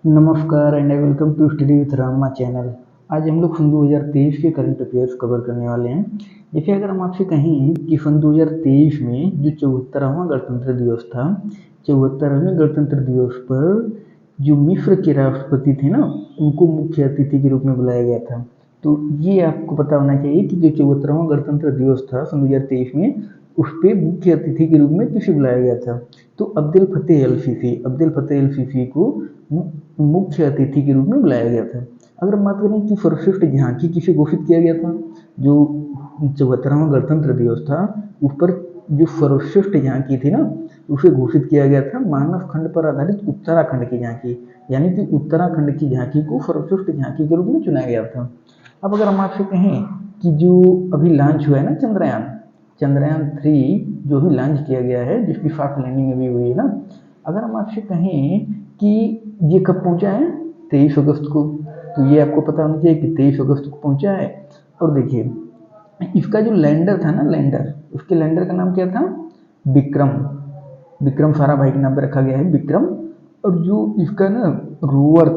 नमस्कार and welcome to study with Rama channel. आज हम लोग सन 2023 के करंट अफेयर्स कवर करने वाले हैं। देखिए, अगर हम आपसे कहें कि सन 2023 में जो 74वां गणतंत्र दिवस था, 74वें गणतंत्र दिवस पर जो मिस्र के राष्ट्रपति थे ना, उनको मुख्य अतिथि के रूप में बुलाया गया था। तो ये आपको पता होना चाहिए कि जो 74वां गणतंत्र दिवस था सन 2023 में, उस पर मुख्य अतिथि के रूप में किसे बुलाया गया था। तो अब्दुल फतेह अल सीसी को मुख्य अतिथि के रूप में बुलाया गया था। अगर हम बात करें कि सर्वश्रेष्ठ झांकी किसे घोषित किया गया था, जो 74वां गणतंत्र दिवस था उस पर जो सर्वश्रेष्ठ झांकी थी ना, उसे घोषित किया गया था मानव खंड पर आधारित उत्तराखंड की झांकी, यानी कि उत्तराखंड की झांकी को सर्वश्रेष्ठ झांकी के रूप में चुना गया था। अब अगर हम आपसे कहें कि जो अभी लॉन्च हुआ है ना चंद्रयान 3 जो भी लॉन्च किया गया है, जिसकी सॉफ्ट लैंडिंग अभी हुई है ना, अगर हम आपसे कहें कि ये कब पहुंचा है, 23 अगस्त को, तो ये आपको पता होना चाहिए कि 23 अगस्त को पहुंचा है। और देखिए, इसका जो लैंडर था ना, उसके लैंडर का नाम क्या था, विक्रम। विक्रम साराभाई के नाम पर रखा गया है, विक्रम। और जो इसका ना रोवर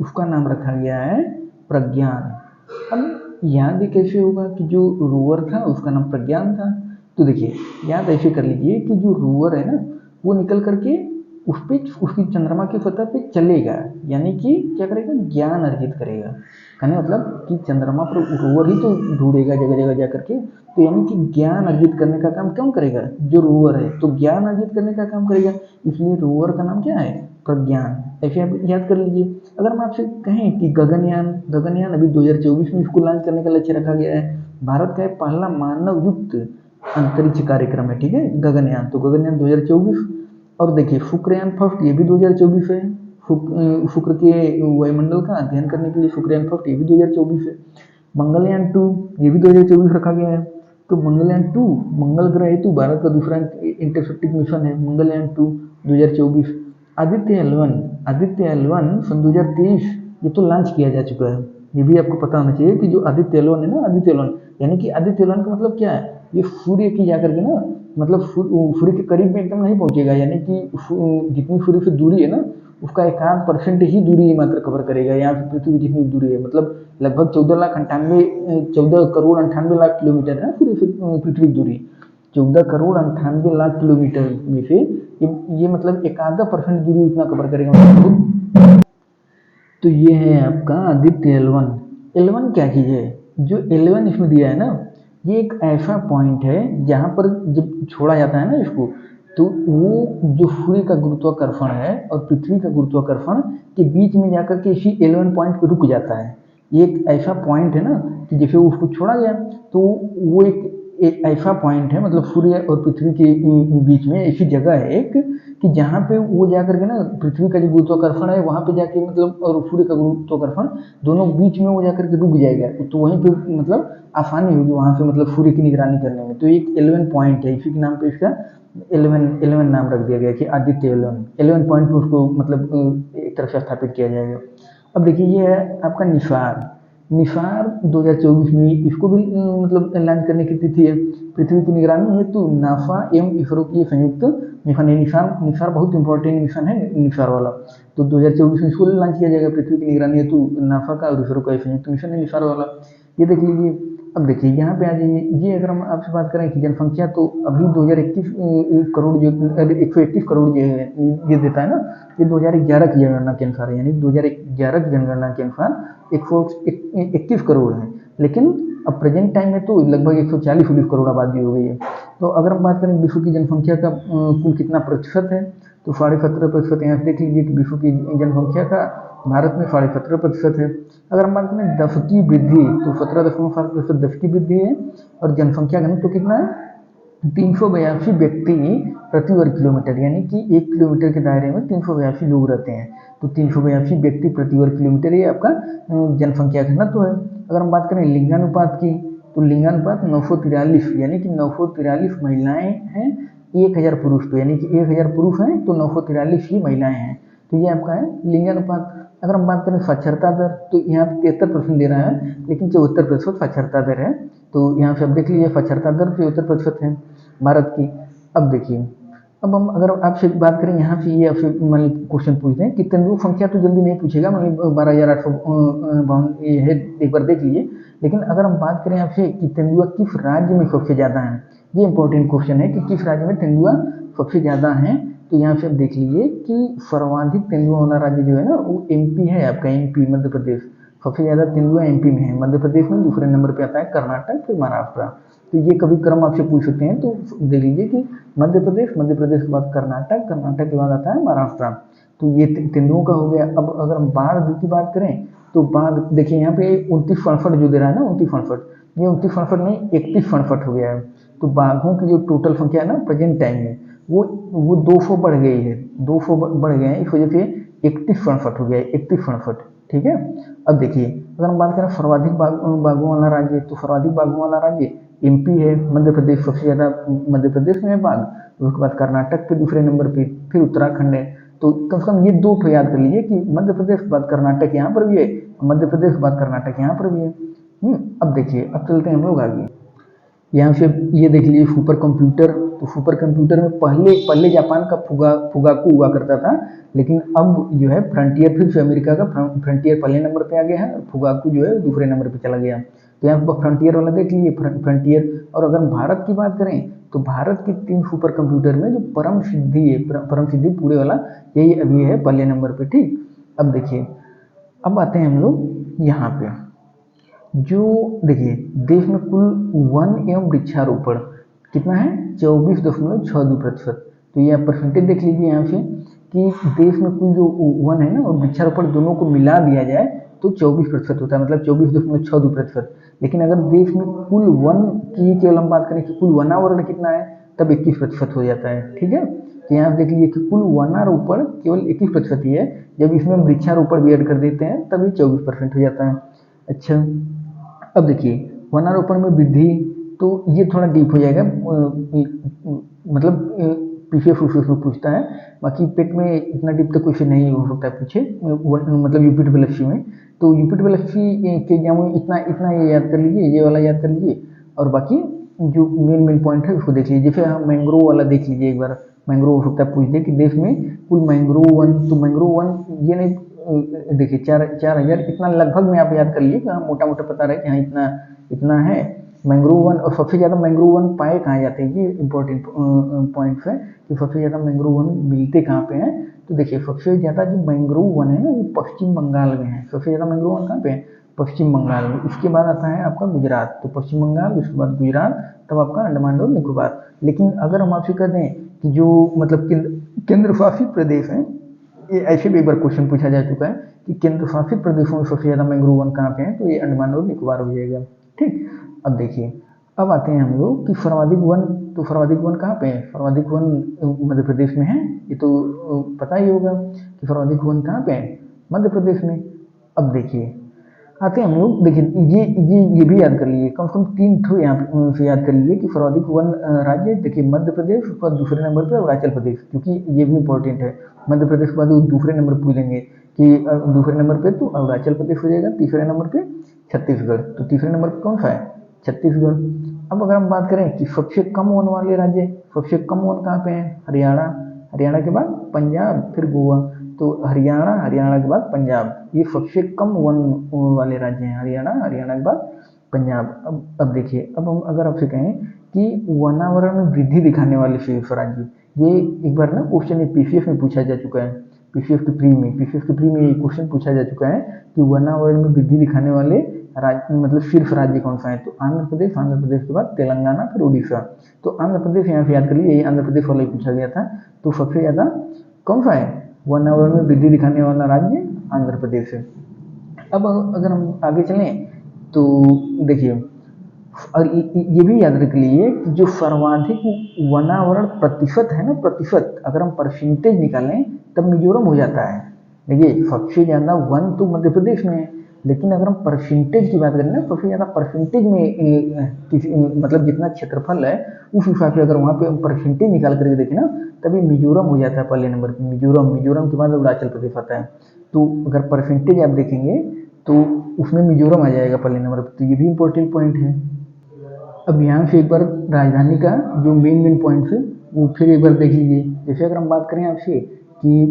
उसका नाम रखा गया है प्रज्ञान। अब याद कैसे होगा कि जो रोवर था उसका नाम प्रज्ञान था। तो देखिए, याद ऐसे कर लीजिए कि जो रोवर है ना, वो निकल करके उसकी चंद्रमा की सतह पे चलेगा, यानी कि क्या करेगा, ज्ञान अर्जित करेगा। कहने मतलब कि चंद्रमा पर रोवर ही तो ढूंढेगा जगह जगह जा करके, तो यानी कि ज्ञान अर्जित करने का काम कौन करेगा, जो रोवर है, तो ज्ञान अर्जित करने का काम करेगा। इसलिए रोवर का नाम क्या है, प्रज्ञान। ऐसे आप याद कर लीजिए। अगर हम आपसे कहें कि गगनयान अभी 2024 में इसको लॉन्च करने का लक्ष्य रखा गया है। भारत का पहला मानव युक्त अंतरिक्ष कार्यक्रम है, ठीक है, गगनयान। तो गगनयान 2024। और देखिए, शुक्रयान फर्स्ट, ये भी 2024 है। शुक्र के वायुमंडल का अध्ययन करने के लिए शुक्रयान फर्स्ट, ये भी 2024 है। मंगलयान 2, ये भी 2024 रखा गया है। तो मंगलयान 2 मंगल ग्रह हेतु भारत का दूसरा इंटरसेप्टिंग मिशन है, मंगलयान 2 2024। आदित्य एल1 सन 2023 ये तो लॉन्च किया जा चुका है। ये भी आपको पता होना चाहिए कि जो आदित्य एल1 है ना, आदित्य एल1 यानी कि आदित्य एल1 का मतलब क्या है, ये सूर्य की जाकर के ना, मतलब सूर्य के करीब में एकदम नहीं पहुंचेगा, यानी कि जितनी सूर्य से दूरी है ना, उसका 1% ही दूरी मात्र कवर करेगा। यहाँ से पृथ्वी जितनी दूरी है, मतलब लगभग 14 करोड़ 98 लाख किलोमीटर है ना सूर्य से पृथ्वी की दूरी। 14 करोड़ 98 लाख किलोमीटर में से ये मतलब 1/2% दूरी उतना कवर करेगा। तो ये है आपका आदित्य एल1। क्या चीज़ है, जो एल1 इसमें दिया है ना, ये एक ऐसा पॉइंट है जहाँ पर जब छोड़ा जाता है ना इसको, तो वो जो सूर्य का गुरुत्वाकर्षण है और पृथ्वी का गुरुत्वाकर्षण के बीच में जाकर के इसी एल1 पॉइंट पर रुक जाता है। ये एक ऐसा पॉइंट है ना कि जैसे उसको छोड़ा गया, तो वो एक ऐसा पॉइंट है, मतलब सूर्य और पृथ्वी के बीच में ऐसी जगह है एक, कि जहाँ पे वो जाकर के ना, पृथ्वी का जो गुरुत्वाकर्षण है वहाँ पे जाके, मतलब और सूर्य का गुरुत्वाकर्षण दोनों बीच में वो जाकर के रुक जाएगा, तो वहीं पे मतलब आसानी होगी वहाँ से, मतलब सूर्य की निगरानी करने में। तो एक 11 पॉइंट है, इसी के नाम पे इसका 11 नाम रख दिया गया कि आदित्य 11 पॉइंट पे उसको मतलब एक तरह से स्थापित किया जाएगा। अब देखिए, ये है आपका निसार 2024 में इसको भी मतलब लॉन्च करने की तिथि है। पृथ्वी की निगरानी हेतु नासा एवं इसरो की संयुक्त मिशन है। निसार बहुत इंपॉर्टेंट मिशन है, निसार वाला। तो 2024 में इसको लॉन्च किया जाएगा, पृथ्वी की निगरानी हेतु नासा का और इसरो का संयुक्त मिशन है, निसार वाला। ये देख लीजिए। अब देखिए, यहाँ पे आ जाइए, ये अगर हम आपसे बात करें कि जनसंख्या, तो अभी 2021 करोड़ जो 121 करोड़ जो है ये देता है ना, ये 2011 की जनगणना के अनुसार है, यानी 2011 की जनगणना के अनुसार 121 करोड़ है। लेकिन अब प्रेजेंट टाइम में तो लगभग 140 करोड़ आबादी हो गई है। तो अगर हम बात करें विश्व की जनसंख्या का कुल कितना प्रतिशत है, तो 17.5%। यहाँ से देख लीजिए कि विश्व की जनसंख्या का भारत में 17.5% है। अगर हम बात करें दस की वृद्धि, तो 17.7% दस की वृद्धि है। और जनसंख्या घनत्व तो कितना है, 382 व्यक्ति प्रति वर्ग किलोमीटर, यानी कि 1 किलोमीटर के दायरे में 382 लोग रहते हैं। तो 382 व्यक्ति प्रति वर्ग किलोमीटर ये आपका जनसंख्या घनत्व है। अगर हम बात करें लिंगानुपात की, तो लिंगानुपात 943, यानी कि 943 महिलाएं हैं 1000 पुरुष पे, यानी कि 1000 पुरुष हैं तो 943 ही महिलाएं हैं। तो ये आपका है लिंगानुपात। अगर हम बात करें साक्षरता दर, तो यहाँ 73% दे रहा है, लेकिन 74% साक्षरता दर है। तो यहाँ से अब देख लीजिए, साक्षरता दर 74% है भारत की। अब देखिए, अब हम अगर आपसे बात करें यहाँ पे, ये आपसे मतलब क्वेश्चन पूछते हैं कि तेंदुआ संख्या तो जल्दी नहीं पूछेगा, मतलब 12,852 ये है, एक बार देख लीजिए। लेकिन अगर हम बात करें आपसे कि तेंदुआ किस राज्य में सबसे ज़्यादा है, ये इंपॉर्टेंट क्वेश्चन है कि किस राज्य में तेंदुआ सबसे ज़्यादा है। तो यहाँ से आप देख लीजिए कि सर्वाधिक तेंदुआ वाला राज्य जो है ना वो एमपी है आपका, एमपी मध्य प्रदेश। सबसे ज़्यादा तेंदुआ एमपी में है, मध्य प्रदेश में दूसरे नंबर पे आता है कर्नाटक, फिर महाराष्ट्र। तो ये कभी क्रम आपसे पूछ सकते हैं, तो देख लीजिए कि मध्य प्रदेश के बाद कर्नाटक, कर्नाटक के बाद आता है महाराष्ट्र। तो ये तेंदुओं का हो गया। अब अगर हम बाघ की बात करें तो बाघ देखिए यहाँ पे 29 जो दे रहा है ना, 29, ये 29 नहीं 31 हो गया है। तो बाघों की जो टोटल संख्या है ना प्रेजेंट टाइम में वो 200 बढ़ गई है, 200 बढ़ गए हैं, इस वजह से 31 हो गया है, 31। ठीक है। अब देखिए अगर हम बात करें सर्वाधिक बाघों वाला राज्य, तो सर्वाधिक बाघों वाला राज्य एमपी है, मध्य प्रदेश सबसे ज़्यादा मध्य प्रदेश में है बाघ, उसके बाद कर्नाटक पे दूसरे नंबर पे, फिर उत्तराखंड है। तो कम से कम ये दो तो याद कर लीजिए कि मध्य प्रदेश के बाद कर्नाटक यहाँ पर भी है, मध्य प्रदेश के बाद कर्नाटक यहाँ पर भी है। अब देखिए, अब चलते हैं हम लोग आगे। यहाँ से ये देख लीजिए सुपर कंप्यूटर। तो सुपर कंप्यूटर में पहले पहले जापान का फुगाकू हुआ करता था, लेकिन अब जो है फ्रंटियर, फिर से अमेरिका का फ्रंटियर पहले नंबर पे आ गया है, फुगाकू जो है दूसरे नंबर पे चला गया। तो यहाँ पर फ्रंटियर वाला देख लीजिए, फ्रंटियर। और अगर भारत की बात करें तो भारत के 3 सुपर कंप्यूटर में जो परम सिद्धि है, परम सिद्धि पूरे वाला, यही अभी है पहले नंबर पे। ठीक। अब देखिए, अब आते हैं हम लोग यहाँ पे, जो देखिए देश में कुल वन एवं वृक्षारोपण कितना है, 24.62%। तो ये आप परसेंटेज देख लीजिए यहाँ से कि देश में कुल जो वन है ना और वृक्षारोपण दोनों को मिला दिया जाए तो 24% होता है, मतलब 24.62%। लेकिन अगर देश में कुल वन की केवल हम बात करें कि कुल वनावरण कितना है, तब 21% हो जाता है। ठीक है। तो यहाँ देख लीजिए कि कुल वनारोपण केवल 21% ही है, जब इसमें वृक्षारोपण भी ऐड कर देते हैं तब ये 24% हो जाता है। अच्छा, अब देखिए वनारोपण में वृद्धि, तो ये थोड़ा डीप हो जाएगा, मतलब पीछे फुसफुस में पूछता है, बाकी पेट में इतना डीप तक क्वेश्चन नहीं हो सकता है पूछे, मतलब यूपी डबल एस सी में। तो यूपी डबल एस सी के एग्जाम में इतना इतना ये याद कर लीजिए, ये वाला याद कर लीजिए, और बाकी जो मेन पॉइंट है उसको देख लीजिए। जैसे हम मैंग्रोव वाला देख लीजिए एक बार, मैंग्रोव हो सकता है पूछ दे कि देश में कुल मैंग्रोव वन, तो मैंग्रोव वन ये नहीं, देखिए 4,000 इतना लगभग में आप याद कर लीजिए कि हाँ मोटा मोटा पता रहे कि हाँ इतना इतना है मैंग्रोव वन। और सबसे ज़्यादा मैंग्रोव वन पाए कहाँ जाते हैं, ये इंपॉर्टेंट पॉइंट्स है कि सबसे ज़्यादा मैंग्रोव वन मिलते कहाँ पे हैं। तो देखिए सबसे ज़्यादा जो मैंग्रोव वन है ना वो पश्चिम बंगाल में है, सबसे ज़्यादा मैंग्रोव वन कहाँ पे है, पश्चिम बंगाल में। इसके बाद आता है आपका गुजरात, तो पश्चिम बंगाल, उसके बाद गुजरात, तब आपका अंडमान और निकोबार। लेकिन अगर हम आपसे कह दें कि जो मतलब केंद्र शासित प्रदेश हैं, ये ऐसे भी एक बार क्वेश्चन पूछा जा चुका है कि केंद्र शासित प्रदेशों में सबसे ज़्यादा मैंग्रोव वन कहाँ पे है, तो ये अंडमान और निकोबार हो जाएगा। ठीक। अब देखिए, अब आते हैं हम लोग कि सर्वाधिक वन, तो सर्वाधिक वन कहाँ पे है, सर्वाधिक वन मध्य प्रदेश में है, ये तो पता ही होगा कि सर्वाधिक वन कहाँ पे है, मध्य प्रदेश में। अब देखिए आते हैं हम लोग, देखिए ये भी याद कर लीजिए, कम से कम 3 ठो यहाँ से याद कर लीजिए कि सर्वाधिक वन राज्य, देखिए मध्य प्रदेश, उसके बाद दूसरे नंबर पे अरुणाचल प्रदेश, क्योंकि ये भी इंपॉर्टेंट है। मध्य प्रदेश के बाद वो दूसरे नंबर पूछेंगे कि दूसरे नंबर पे तो अरुणाचल प्रदेश हो जाएगा, तीसरे नंबर पे छत्तीसगढ़। तो तीसरे नंबर पे कौन सा है, छत्तीसगढ़। अब अगर हम बात करें कि सबसे कम वन वाले राज्य, सबसे कम वन कहाँ पे है, हरियाणा, हरियाणा के बाद पंजाब, फिर गोवा। तो हरियाणा, हरियाणा के बाद पंजाब, ये सबसे कम वन वाले राज्य हैं, हरियाणा, हरियाणा के बाद पंजाब। अब देखिए, अब हम अगर आपसे कहें कि वनावरण में वृद्धि दिखाने वाले शीर्ष राज्य, ये एक बार ना क्वेश्चन पीसीएस में पूछा जा चुका है, पीसीएस के प्री में ये क्वेश्चन पूछा जा चुका है कि वनावरण में वृद्धि दिखाने वाले राज्य, मतलब शीर्ष राज्य कौन सा है। तो आंध्र प्रदेश, आंध्र प्रदेश के बाद तेलंगाना, फिर उड़ीसा। तो आंध्र प्रदेश यहाँ से याद कर लीजिए, आंध्र प्रदेश वाला ही पूछा गया था। तो सबसे ज़्यादा कौन सा है वनावरण में वृद्धि दिखाने वाला राज्य, आंध्र प्रदेश है। अब अगर हम आगे चलें तो देखिए, और ये भी याद रख लीजिए कि जो सर्वाधिक वनावरण प्रतिशत है ना, प्रतिशत अगर हम परसेंटेज निकालें तब मिजोरम हो जाता है। देखिए सबसे ज़्यादा वन तो मध्य प्रदेश में है, लेकिन अगर हम परसेंटेज की बात करें ना, सबसे ज़्यादा परसेंटेज में किसी मतलब जितना क्षेत्रफल है उस हिसाब से अगर वहाँ पे हम परसेंटेज निकाल करके देखें ना, तभी मिजोरम हो जाता है पहले नंबर पर, मिजोरम, मिजोरम के बाद अरुणाचल प्रदेश आता है। तो अगर परसेंटेज आप देखेंगे तो उसमें मिजोरम आ जाएगा पहले नंबर पर। तो ये भी इंपॉर्टेंट पॉइंट है। अब यहाँ से एक बार राजधानी का जो मेन पॉइंट्स है वो फिर एक बार देख लीजिए। जैसे अगर हम बात करें आपसे कि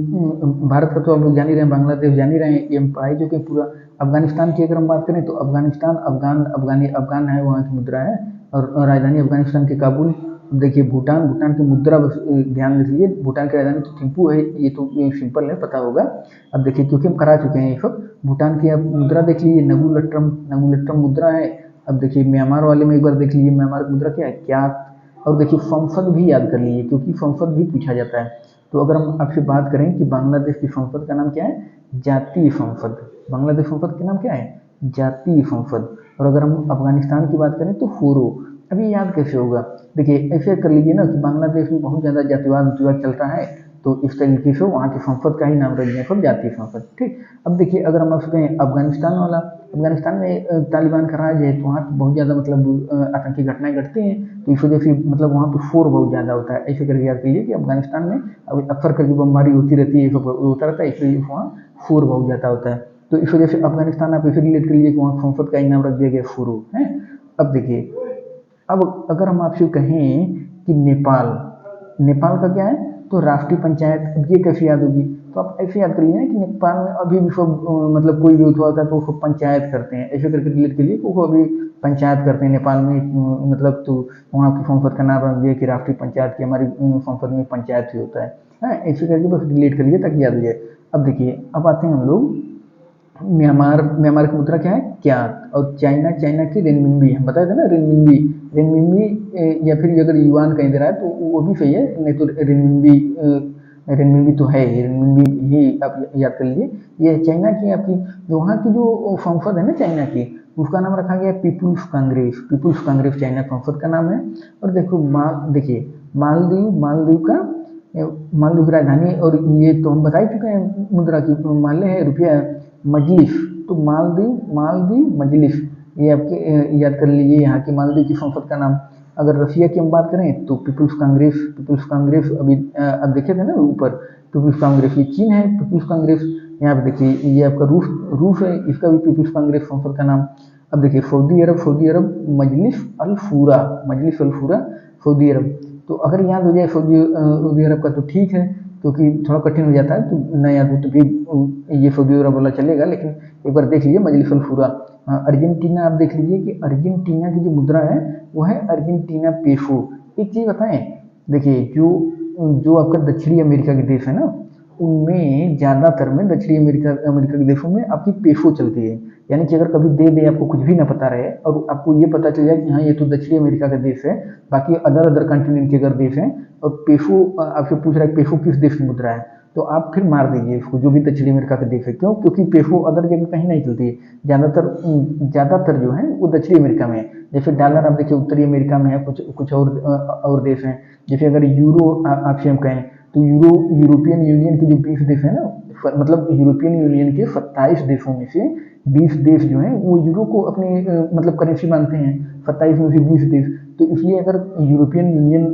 भारत का तो आप लोग जान ही रहे हैं, बांग्लादेश जान ही रहे हैं, ये पाई जो कि पूरा। अफगानिस्तान की अगर हम बात करें तो अफगानिस्तान अफगान है, वहाँ की मुद्रा है, और राजधानी अफगानिस्तान की काबुल। देखिए भूटान की मुद्रा बस ध्यान रख लीजिए, भूटान की राजधानी तो थिम्पू है, ये तो सिंपल है, पता होगा। अब देखिए क्योंकि हम करा चुके हैं ये सब। भूटान की आप मुद्रा देख लीजिए, नगुलट्टम मुद्रा है। अब देखिए म्यांमार वाले में एक बार देख लीजिए, म्यांमार की मुद्रा क्या है, क्या। और देखिए संसद भी याद कर लीजिए, क्योंकि संसद भी पूछा जाता है। तो अगर हम आपसे बात करें कि बांग्लादेश की संसद का नाम क्या है, जातीय संसद। बांग्लादेश संसद का नाम क्या है, जातीय संसद। और अगर हम अफगानिस्तान की बात करें तो फोरो। अभी याद कैसे होगा, देखिए ऐसे कर लीजिए ना कि बांग्लादेश में बहुत ज़्यादा जातिवाद चलता है, तो इस तरीके से वहाँ की संसद का ही नाम रख दिया सब, जातीय संसद। ठीक। अब देखिए अगर हम आपसे कहें अफगानिस्तान वाला, अफगानिस्तान में तालिबान का राज है, तो वहाँ पे बहुत ज़्यादा मतलब आतंकी घटनाएं घटती हैं, तो इस वजह से मतलब वहाँ पे शोर बहुत ज़्यादा होता है। ऐसे करके याद कीजिए कि अफगानिस्तान में अब अक्सर करके बमबारी होती रहती है, सब होता रहता है, इसलिए वहाँ शोर बहुत ज़्यादा होता है। तो इस वजह से अफगानिस्तान आप इसे रिलेट कर लीजिए कि वहाँ संसद का ही नाम रख दिया गया फुरू है। अब देखिए, अब अगर हम आपसे कहें कि नेपाल का क्या है, तो राष्ट्रीय पंचायत। अब ये कैसे याद होगी, तो आप ऐसे याद कर लीजिए कि नेपाल में अभी भी सब मतलब कोई भी उत्सव होता है तो वो पंचायत करते हैं, ऐसे करके रिलेट के लिए वो अभी पंचायत करते हैं नेपाल में। मतलब तो वहाँ की संसद का नाम रख दिया कि राष्ट्रीय पंचायत की, हमारी संसद में पंचायत ही होता है। हाँ, ऐसे करके बस रिलेट कर लीजिए ताकि याद हो जाए। अब देखिए, अब आते हैं हम लोग म्यांमार की मुद्रा क्या है, क्या। और चाइना की रेनमिनबी, हम बताए थे ना, रेनमिनबी या फिर अगर युआन कहीं दे रहा है तो वो भी सही है, नहीं तो रेनमिनबी तो है ही, रेनमिनबी ही आप याद कर लीजिए। ये चाइना की आपकी, जो वहाँ की जो संसद है ना चाइना की, उसका नाम रखा गया पीपुल्स कांग्रेस चाइना संसद का नाम है। और देखो देखिए मालदीव की राजधानी, और ये तो हम बता ही चुके हैं मुद्रा की, माल्य है, रुपया मजलिस। तो मालदीव मजलिस, ये आपके याद कर लीजिए यहाँ की मालदीव की संसद का नाम। अगर रशिया की हम बात करें तो पीपुल्स कांग्रेस अभी अब देखे थे ना ऊपर, पीपुल्स कांग्रेस, ये चीन है पीपुल्स कांग्रेस। यहाँ पे देखिए ये आपका रूस है, इसका भी पीपुल्स कांग्रेस संसद का नाम। अब देखिए सऊदी अरब मजलिस अल फूरा सऊदी अरब। तो अगर याद हो जाए सऊदी अरब का तो ठीक है, क्योंकि थोड़ा कठिन हो जाता है तो न याद हो तो फिर ये सऊदी अरब वाला चलेगा, लेकिन एक बार देख लीजिए मजलिस अल फूरा। अर्जेंटीना आप देख लीजिए कि अर्जेंटीना की जो मुद्रा है वो है अर्जेंटीना पेसो। एक चीज़ बताएं, देखिए जो आपका दक्षिणी अमेरिका के देश है ना, उनमें ज़्यादातर में दक्षिणी अमेरिका के देशों में आपकी पेसो चलती है। यानी कि अगर कभी दे आपको कुछ भी ना पता रहे और आपको ये पता चल जाए कि हाँ ये तो दक्षिणी अमेरिका का देश है, बाकी अदर कंटिनेंट के अगर देश हैं, और पेसो आपसे पूछ रहा है पेसो किस देश की मुद्रा है, तो आप फिर मार दीजिए इसको, जो भी दक्षिणी अमेरिका का देश है। क्यों, क्योंकि पेसो अदर जगह कहीं नहीं चलती है, ज़्यादातर जो है वो दक्षिणी अमेरिका में है। जैसे डॉलर आप देखिए उत्तरी अमेरिका में है, कुछ और देश हैं। जैसे अगर यूरो आपसे हम कहें तो यूरोपियन यूनियन के जो 20 देश है ना, मतलब यूरोपियन यूनियन के 27 देशों में से 20 देश जो हैं वो यूरो को अपने मतलब करेंसी मानते हैं, 27 में से 20 देश। तो इसलिए अगर यूरोपियन यूनियन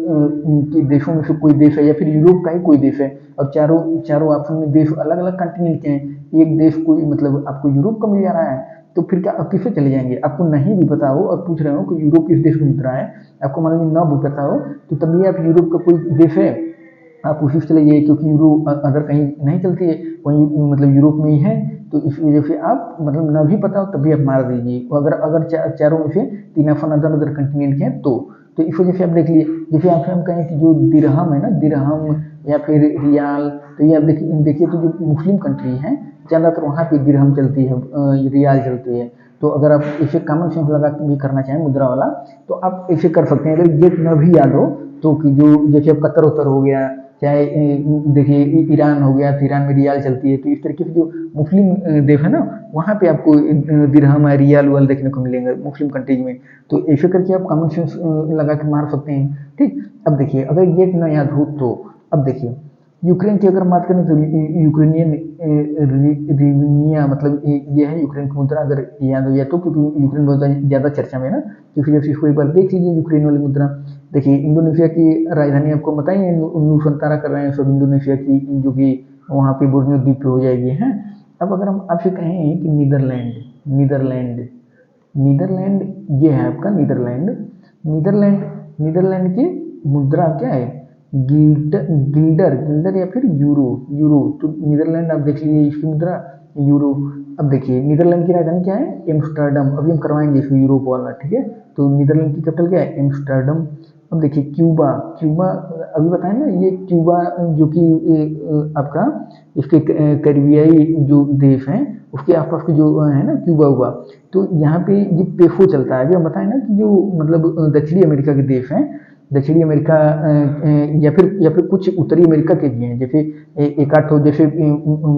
के देशों में से कोई देश है या फिर यूरोप का ही कोई देश है, और चारों ऑप्शन में देश अलग अलग कंटिनेंट के हैं, एक देश कोई मतलब आपको यूरोप का मिल जा रहा है, तो फिर क्या आप किससे चले जाएंगे। आपको नहीं भी पता हो और पूछ रहे हो कि यूरोप किस देश में मुद्रा है, आपको मान लीजिए ना भी पता हो, तो तभी आप यूरोप का कोई देश है आप उसी से चले जाइए, क्योंकि यूरो अदर कहीं नहीं चलती है, वहीं मतलब यूरोप में ही है। तो इस वजह से आप मतलब ना भी पता हो तभी आप मार दीजिए, अगर चारों में से 3 ऑप्शन अदर कंटिनेंट के हैं तो इस वजह से आप देख लिए। जैसे आपसे हम कहें कि जो दिरहम है ना, दिरहम या फिर रियाल, तो ये आप देखिए तो जो मुस्लिम कंट्री हैं ज़्यादातर वहाँ पे दिरहम चलती है, रियाल चलती है। तो अगर आप इसे कॉमन सेंस लगा के भी करना चाहें मुद्रा वाला, तो आप ऐसे कर सकते हैं। अगर ये न भी याद हो तो कि जो जैसे अब कतर उत्तर हो गया, चाहे देखिए ईरान हो गया, तो ईरान में रियाल चलती है, तो इस तरीके से जो मुस्लिम देश है ना, वहाँ पे आपको दिरहम रियाल वाल देखने को मिलेंगे मुस्लिम कंट्रीज में। तो ऐसे करके आप कॉमन सेंस लगा के मार सकते हैं। ठीक। अब देखिए अगर ये न याद हो तो अब देखिए यूक्रेन की अगर बात करें तो यूक्रेनियन रिवनिया, मतलब ये है यूक्रेन की मुद्रा, अगर याद हो जाए तो, क्योंकि यूक्रेन बहुत ज़्यादा चर्चा में है ना, तो फिर इसको एक बार देख लीजिए यूक्रेन वाली मुद्रा। देखिए इंडोनेशिया की राजधानी आपको बताइए, नूसंतारा कर रहे हैं सब इंडोनेशिया की, जो कि वहाँ पे बोर्नियो द्वीप पे हो जाएगी है। अब अगर हम आपसे कहें कि नीदरलैंड नीदरलैंड ये है आपका नीदरलैंड। नीदरलैंड की मुद्रा क्या है, गिल्डर गिल्डर या फिर यूरो यूरो। तो नीदरलैंड आप देख लीजिए इसकी मुद्रा यूरो। अब देखिए नीदरलैंड की राजधानी क्या है, एम्स्टर्डम। अभी हम करवाएंगे इसको यूरोप वाला, ठीक है। तो नीदरलैंड की कैपिटल क्या है, एम्स्टर्डम। अब देखिए क्यूबा, क्यूबा अभी बताएं ना, ये क्यूबा जो कि आपका इसके कैरिबियाई जो देश हैं उसके आसपास के जो है ना क्यूबा हुआ, तो यहाँ पे ये पेफो चलता है। अभी हम बताएं ना कि जो मतलब दक्षिणी अमेरिका के देश हैं, दक्षिणी अमेरिका या फिर कुछ उत्तरी अमेरिका के भी हैं, जैसे एक आध तो जैसे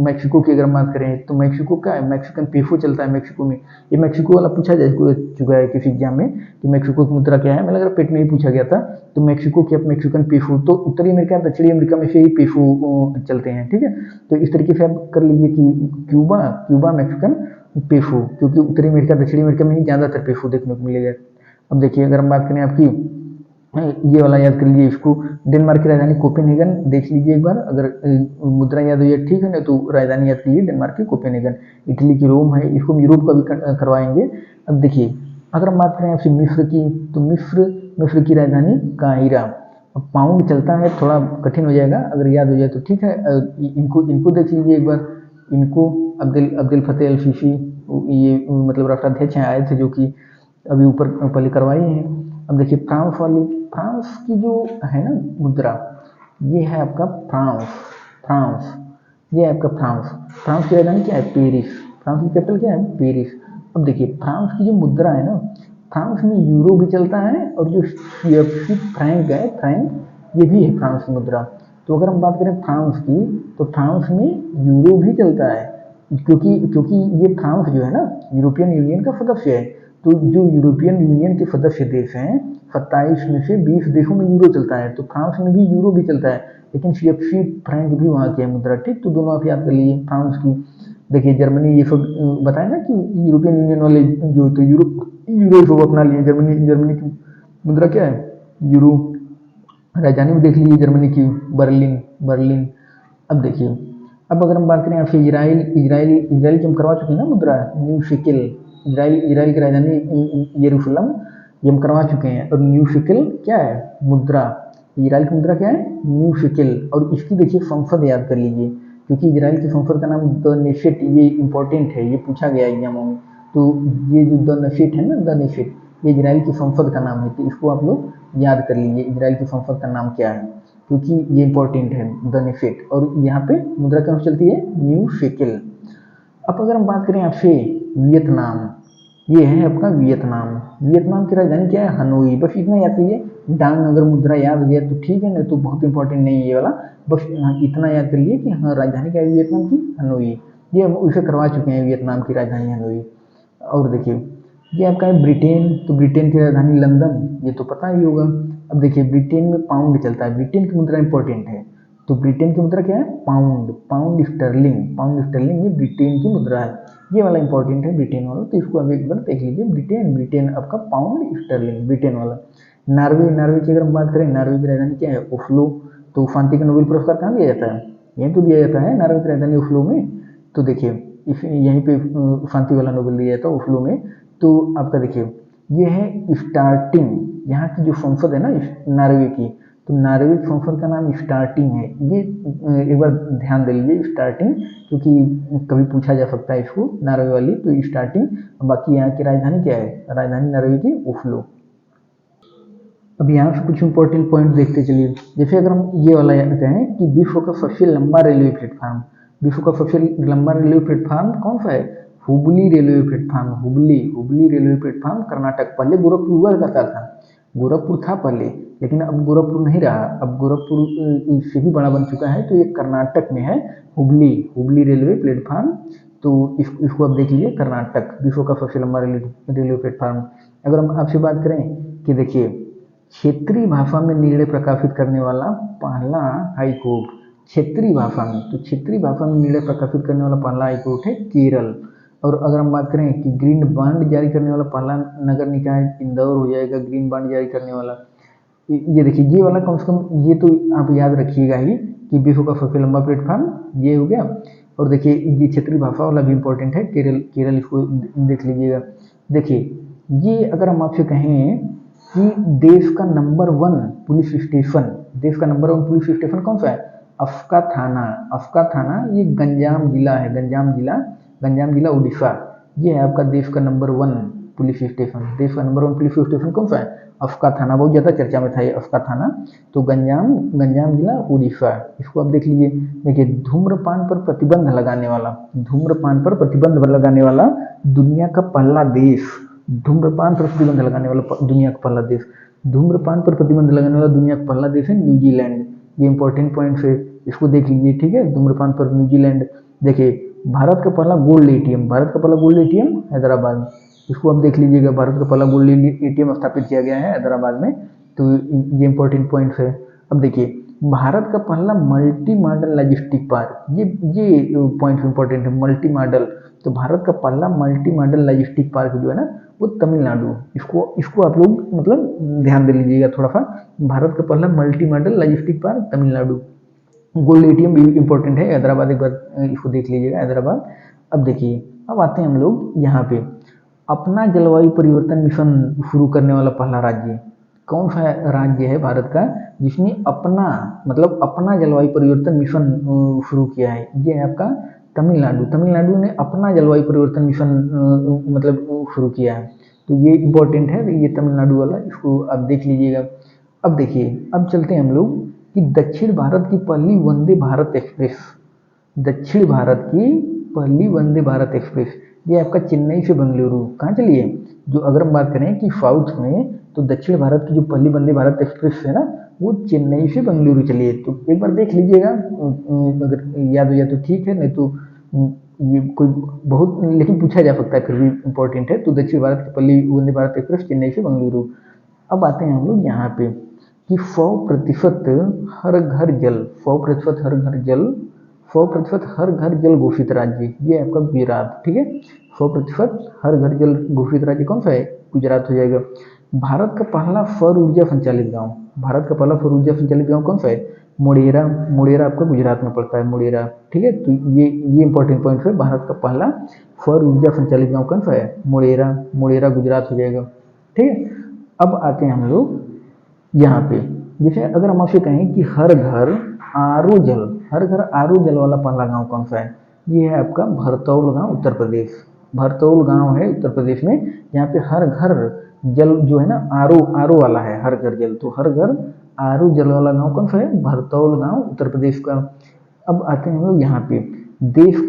मैक्सिको की अगर हम बात करें तो मैक्सिको का है, मैक्सिकन पेफो चलता है मैक्सिको में। ये मैक्सिको वाला पूछा जा चुका है किसी एग्जाम में कि मैक्सिको की मुद्रा क्या है, मतलब अगर पेट में ही पूछा गया था तो मैक्सिको की मैक्सिकन पेफो। तो उत्तरी अमेरिका दक्षिणी अमेरिका में से ही पेफो चलते हैं, ठीक है। तो इस तरीके से आप कर लीजिए कि क्यूबा क्यूबा मैक्सिकन पेफो, क्योंकि उत्तरी अमेरिका दक्षिणी अमेरिका में ही ज़्यादातर पेफो देखने को मिलेगा। अब देखिए अगर हम बात करें आपकी ये वाला याद कर लीजिए इसको, डेनमार्क की राजधानी कोपेनहेगन देख लीजिए एक बार, अगर मुद्रा याद हो जाए ठीक है ना, तो राजधानी याद कीजिए डेनमार्क की कोपेनहेगन। इटली की रोम है, इसको हम यूरोप का भी करवाएंगे। अब देखिए अगर हम बात करें आपसे मिस्र की, तो मिस्र की राजधानी काहिरा। अब पाउंड चलता है, थोड़ा कठिन हो जाएगा, अगर याद हो जाए तो ठीक है। इनको देख लीजिए एक बार, इनको अब्दुल फतेह अल सीसी, ये मतलब राष्ट्राध्यक्ष आए थे जो कि अभी ऊपर पहले करवाई हैं। अब देखिए फ्रांस वाली, फ्रांस की जो है ना मुद्रा, ये है आपका फ्रांस, फ्रांस ये है आपका फ्रांस। फ्रांस की राजधानी क्या है, पेरिस। फ्रांस की कैपिटल क्या है, पेरिस। अब देखिए फ्रांस की जो मुद्रा है ना, फ्रांस में यूरो भी चलता है, और जो CFC फ्रैंक है, फ्रैंक ये भी है फ्रांस की मुद्रा। तो अगर हम बात करें फ्रांस की, तो फ्रांस में यूरो भी चलता है, क्योंकि ये फ्रांस जो है ना यूरोपियन यूनियन का सदस्य है। तो जो यूरोपियन यूनियन के सदस्य देश हैं 27 में से 20 देशों में यूरो चलता है, तो फ्रांस में भी यूरो भी चलता है, लेकिन CFC फ्रैंक भी वहाँ की है मुद्रा, ठीक। तो दोनों आप याद कर लीजिए फ्रांस की। देखिए जर्मनी, ये सब बताए ना कि यूरोपियन यूनियन वाले जो, तो यूरो सब अपना लिए। जर्मनी जर्मनी की मुद्रा क्या है, यूरो। राजधानी में देख लीजिए जर्मनी की, बर्लिन बर्लिन। अब देखिए अब अगर हम बात करें आपसे इसराइल इसराइल इसराइल की हम करवा चुके हैं ना मुद्रा, न्यू शिकिल। इसराइल की राजधानी यरूशलेम, ये हम करवा चुके हैं। और न्यू शिकिल क्या है, मुद्रा। इसराइल की मुद्रा क्या है, न्यू शिकिल। और इसकी देखिए संसद याद कर लीजिए, क्योंकि इसराइल की संसद का नाम द नेशेट, ये इंपॉर्टेंट है, ये पूछा गया एग्जामों में। तो ये जो द नेशेट है ना, द नेशेट, ये इसराइल की संसद का नाम है, तो इसको आप लोग याद कर लीजिए इसराइल की संसद का नाम क्या है, क्योंकि ये इंपॉर्टेंट है, द नेफेट। और यहाँ पे मुद्रा क्या चलती है, न्यू शेकिल। अब अगर हम बात करें आपसे वियतनाम, ये है आपका वियतनाम। वियतनाम की राजधानी क्या है, हनोई। बस इतना याद कीजिए, डांग अगर मुद्रा याद हो जाए तो ठीक है, ना तो बहुत इंपॉर्टेंट नहीं है ये वाला। बस इतना याद कर लिए कि हाँ राजधानी क्या है वियतनाम की, हनोई। ये हम उसे करवा चुके हैं, वियतनाम की राजधानी हनोई। और देखिए ये आपका है ब्रिटेन, तो ब्रिटेन की राजधानी लंदन, ये तो पता ही होगा। अब देखिए ब्रिटेन में पाउंड चलता है, ब्रिटेन की मुद्रा इंपॉर्टेंट है। तो ब्रिटेन की मुद्रा क्या है, pound, pound sterling, pound sterling ये ब्रिटेन की मुद्रा है। ये वाला इंपॉर्टेंट है ब्रिटेन वाला, तो इसको अभी एक बार देख लीजिए, ब्रिटेन ब्रिटेन आपका पाउंड स्टर्लिंग, ब्रिटेन वाला। नॉर्वे, नॉर्वे की अगर हम बात करें, नॉर्वे की राजधानी क्या है, ओस्लो। तो शांति का नोबेल पुरस्कार कहाँ दिया जाता है, यहीं तो दिया जाता है नॉर्वे की राजधानी ओस्लो में। तो देखिए इस यहीं पे शांति वाला नोबेल दिया जाता है ओस्लो में। तो आपका देखिए ये है स्टार्टिंग, यहाँ की जो संसद है ना नॉर्वे की, तो नॉर्वे की संसद का नाम स्टार्टिंग है। ये एक बार ध्यान दे लीजिए स्टार्टिंग, क्योंकि कभी पूछा जा सकता है इसको, नॉर्वे वाली, तो स्टार्टिंग। बाकी यहाँ की राजधानी क्या है, राजधानी नॉर्वे की ओस्लो। अब यहाँ से कुछ इंपॉर्टेंट पॉइंट देखते चलिए। जैसे अगर हम ये वाला कहें कि विश्व का सबसे लंबा रेलवे प्लेटफॉर्म, विश्व का सबसे लंबा रेलवे प्लेटफॉर्म कौन सा है, Hubli railway platform. Hubli Hubli railway platform Karnataka. पहले गोरखपुर हुआ करता था, गोरखपुर था पहले, लेकिन अब गोरखपुर नहीं रहा, अब गोरखपुर से भी बड़ा बन चुका है। तो ये कर्नाटक में है, हुबली हुबली रेलवे प्लेटफॉर्म। तो इसको आप देख लीजिए, कर्नाटक विश्व का सबसे लंबा रेलवे प्लेटफॉर्म। अगर हम आपसे बात करें कि देखिए क्षेत्रीय भाषा में निर्णय प्रकाशित करने वाला पहला हाई कोर्ट, क्षेत्रीय भाषा में, तो क्षेत्रीय भाषा में निर्णय प्रकाशित करने वाला पहला हाई कोर्ट है केरल। और अगर हम बात करें कि ग्रीन बॉन्ड जारी करने वाला पहला नगर निकाय इंदौर हो जाएगा, ग्रीन बॉन्ड जारी करने वाला। ये देखिए ये वाला कम से कम ये तो आप याद रखिएगा ही कि विश्व का सबसे लंबा प्लेटफॉर्म ये हो गया। और देखिए ये क्षेत्रीय भाषा वाला भी इंपॉर्टेंट है, केरल केरल, इसको देख लीजिएगा। देखिए ये अगर हम आपसे कहें कि देश का नंबर 1 पुलिस स्टेशन, देश का नंबर 1 पुलिस स्टेशन कौन सा है? अफका थाना। अफका थाना ये गंजाम जिला है, गंजाम जिला उड़ीसा। ये है आपका देश का नंबर 1 पुलिस स्टेशन। देश का नंबर 1 पुलिस स्टेशन कौन सा है? अफका थाना। बहुत ज़्यादा चर्चा में था ये अफका थाना। तो गंजाम जिला उड़ीसा। इसको आप देख लीजिए। देखिए, धूम्रपान पर प्रतिबंध लगाने वाला, धूम्रपान पर प्रतिबंध लगाने वाला दुनिया का पहला देश, धूम्रपान पर प्रतिबंध लगाने वाला दुनिया का पहला देश, धूम्रपान पर प्रतिबंध लगाने वाला दुनिया का पहला देश है न्यूजीलैंड। ये इंपॉर्टेंट पॉइंट है, इसको देख लीजिए, ठीक है। धूम्रपान पर न्यूजीलैंड। देखिए, भारत का पहला गोल्ड एटीएम, भारत का पहला गोल्ड एटीएम हैदराबाद। इसको आप देख लीजिएगा, भारत का पहला गोल्ड एटीएम स्थापित किया गया है हैदराबाद में। तो ये इंपॉर्टेंट पॉइंट है। अब देखिए, भारत का पहला मल्टी मॉडल लॉजिस्टिक पार्क, ये पॉइंट इंपॉर्टेंट है, मल्टी मॉडल। तो भारत का पहला मल्टी मॉडल लॉजिस्टिक पार्क जो है ना, वो तमिलनाडु। इसको आप लोग मतलब ध्यान दे लीजिएगा थोड़ा सा। भारत का पहला multi modal logistic park Tamil Nadu. Gold ATM भी इंपॉर्टेंट है हैदराबाद, एक बार इसको देख लीजिएगा, हैदराबाद। अब देखिए, अब आते हैं हम लोग यहाँ पे, अपना जलवायु परिवर्तन मिशन शुरू करने वाला पहला राज्य कौन सा राज्य है भारत का जिसने अपना जलवायु परिवर्तन मिशन शुरू किया है? ये है आपका तमिलनाडु। तमिलनाडु ने अपना जलवायु परिवर्तन मिशन शुरू किया है। तो ये इंपॉर्टेंट है, ये तमिलनाडु वाला, इसको आप देख लीजिएगा। अब देखिए, अब चलते हैं हम लोग कि दक्षिण भारत की पहली वंदे भारत एक्सप्रेस, दक्षिण भारत की पहली वंदे भारत एक्सप्रेस, ये आपका चेन्नई से बेंगलुरु कहाँ चली है? जो अगर हम बात करें कि साउथ में, तो दक्षिण भारत की जो पहली वंदे भारत एक्सप्रेस है ना, वो चेन्नई से बेंगलुरु चली है। तो एक बार देख लीजिएगा, अगर याद हो जाए तो ठीक है, नहीं तो ये कोई बहुत, लेकिन पूछा जा सकता है, फिर भी इंपॉर्टेंट है। तो दक्षिण भारत की पहली वंदे भारत एक्सप्रेस चेन्नई से बेंगलुरु। अब आते हैं हम लोग यहाँ पे कि 100% हर घर जल, 100% हर घर जल, 100% हर घर जल घोषित राज्य, ये आपका गुजरात, ठीक है। 100% हर घर जल घोषित राज्य कौन सा है? गुजरात हो जाएगा। भारत का पहला सौर ऊर्जा संचालित गांव, भारत का पहला सौर ऊर्जा संचालित गांव कौन सा है? मोढेरा। मोढेरा आपका गुजरात में पड़ता है, मोढेरा, ठीक है। तो ये इंपॉर्टेंट पॉइंट है, भारत का पहला सौर ऊर्जा संचालित गांव कौन सा है? मोढेरा। मोढेरा गुजरात हो जाएगा, ठीक है। अब आते हैं हम लोग यहाँ पे, जैसे अगर हम आपसे कहें कि हर घर आरओ जल, हर घर आरओ जल वाला पहला गांव कौन सा है? ये है आपका भरतौल गांव, उत्तर प्रदेश। भरतौल गांव है उत्तर प्रदेश में, यहाँ पे हर घर जल जो है ना, आरओ वाला है, हर घर जल। तो हर घर आरओ जल वाला गांव कौन सा है? भरतौल गांव, उत्तर प्रदेश का। अब आते हैं हम लोग यहाँ पे, देश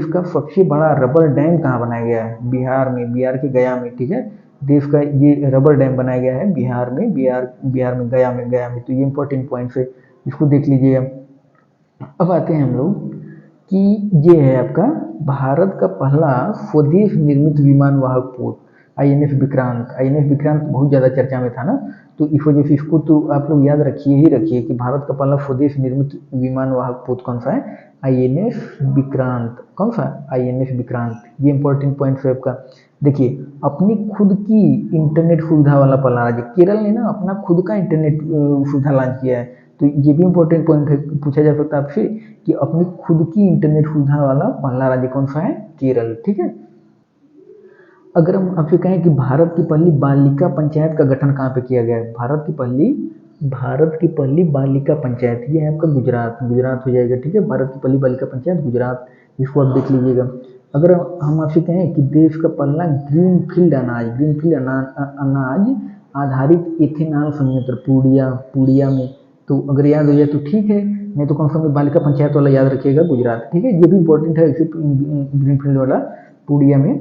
का सबसे बड़ा रबर डैम कहाँ बनाया गया है? बिहार में, बिहार के गया में, ठीक है। देश का ये रबर डैम बनाया गया है बिहार में, बिहार में गया में। तो ये इंपॉर्टेंट पॉइंट्स है, इसको देख लीजिएगा। अब आते हैं हम लोग कि ये है आपका भारत का पहला स्वदेश निर्मित विमान वाहक पोत, आईएनएस विक्रांत। आईएनएस विक्रांत बहुत ज़्यादा चर्चा में था ना, तो इस वजह से इसको तो आप लोग याद रखिए कि भारत का पहला स्वदेश निर्मित विमान वाहक पोत कौन सा है? आईएनएस विक्रांत। कौन सा? आईएनएस विक्रांत। ये इंपॉर्टेंट पॉइंट है आपका। देखिए, अपनी खुद की इंटरनेट सुविधा वाला पहला राज्य, केरल ने ना अपना खुद का इंटरनेट सुविधा लॉन्च किया है। तो ये भी इंपॉर्टेंट पॉइंट है, पूछा जा सकता है आपसे कि अपनी खुद की इंटरनेट सुविधा वाला पहला राज्य कौन सा है? केरल, ठीक है। अगर हम आपसे कहें कि भारत की पहली बालिका पंचायत का गठन कहाँ पे किया गया है? भारत की पहली बालिका पंचायत, ये है आपका गुजरात हो जाएगा, ठीक है। भारत की पहली बालिका पंचायत गुजरात, इसको आप देख लीजिएगा। अगर हम आपसे कहें कि देश का पहला ग्रीनफील्ड अनाज आधारित इथेनॉल संयंत्र पूर्णिया में, तो अगर याद हो जाए तो ठीक है, नहीं तो कौन सा बालिका पंचायत वाला याद रखिएगा, गुजरात, ठीक है। ये भी इंपॉर्टेंट है, इसे ग्रीनफील्ड वाला पूर्णिया में।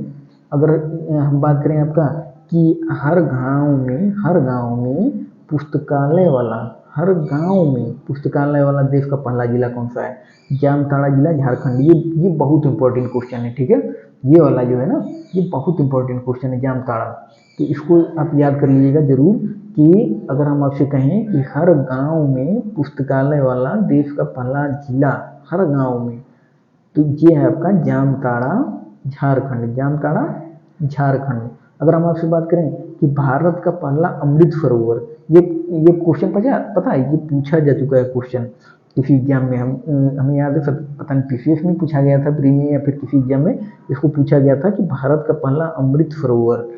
अगर हम बात करें आपका कि हर गांव में पुस्तकालय वाला देश का पहला जिला कौन सा है? जामताड़ा जिला, झारखंड। ये बहुत इंपॉर्टेंट क्वेश्चन है, ठीक है। ये वाला जो है ना, ये बहुत इंपॉर्टेंट क्वेश्चन है, जामताड़ा। तो इसको आप याद कर लीजिएगा जरूर कि अगर हम आपसे कहें कि हर गांव में पुस्तकालय वाला देश का पहला जिला, हर गांव में, तो ये है आपका जामताड़ा, झारखंड। जामताड़ा, झारखंड। अगर हम आपसे बात करें कि भारत का पहला अमृत सरोवर, ये क्वेश्चन पता है, ये पूछा जा चुका है क्वेश्चन किसी एग्जाम में। हमें याद है, पता नहीं पीसीएस में पूछा गया था, प्री में, या फिर किसी एग्जाम में इसको पूछा गया था कि भारत का पहला अमृत सरोवर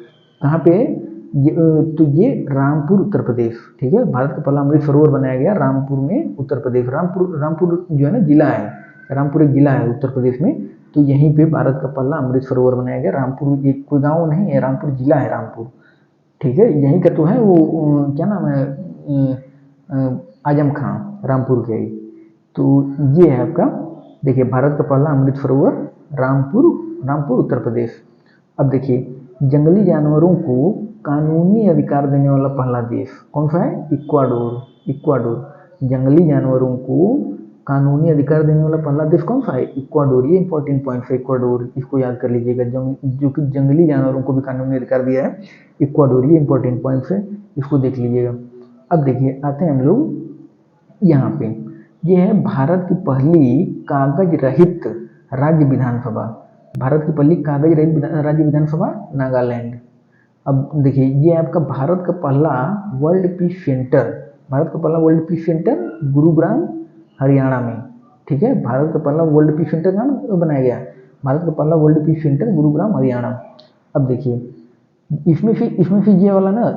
कहाँ पे है? तो ये रामपुर उत्तर प्रदेश, ठीक है। भारत का पहला अमृत सरोवर बनाया गया रामपुर में, उत्तर प्रदेश। रामपुर जो है ना जिला है, रामपुर एक जिला है उत्तर प्रदेश में, तो यहीं पे भारत का पहला अमृत सरोवर बनाया गया। रामपुर एक कोई गांव नहीं है, रामपुर जिला है रामपुर, ठीक है। यहीं का तो है वो क्या नाम है, आजम खां, रामपुर के ही। तो ये है आपका, देखिए भारत का पहला अमृत सरोवर रामपुर उत्तर प्रदेश। अब देखिए जंगली जानवरों को कानूनी अधिकार देने वाला पहला देश कौन सा है? इक्वाडोर। जंगली जानवरों को कानूनी अधिकार देने वाला पहला देश कौन सा है? इक्वाडोर। ये इंपॉर्टेंट पॉइंट है, इक्वाडोर, इसको याद कर लीजिएगा। जो कि जंगली जानवरों को भी कानूनी अधिकार दिया है, इक्वाडोर। ये इंपॉर्टेंट पॉइंट है, इसको देख लीजिएगा। अब देखिए आते हैं हम लोग यहाँ पे, ये है भारत की पहली कागज रहित राज्य विधानसभा। भारत की पहली कागज रहित राज्य विधानसभा नागालैंड। अब देखिए ये आपका भारत का पहला वर्ल्ड पीस सेंटर, भारत का पहला world peace centre Gurugram Haryana में, ठीक है। भारत का पहला वर्ल्ड पीस सेंटर कहाँ बनाया गया? भारत का पहला world peace centre Gurugram Haryana. अब देखिए इसमें से ये वाला ना,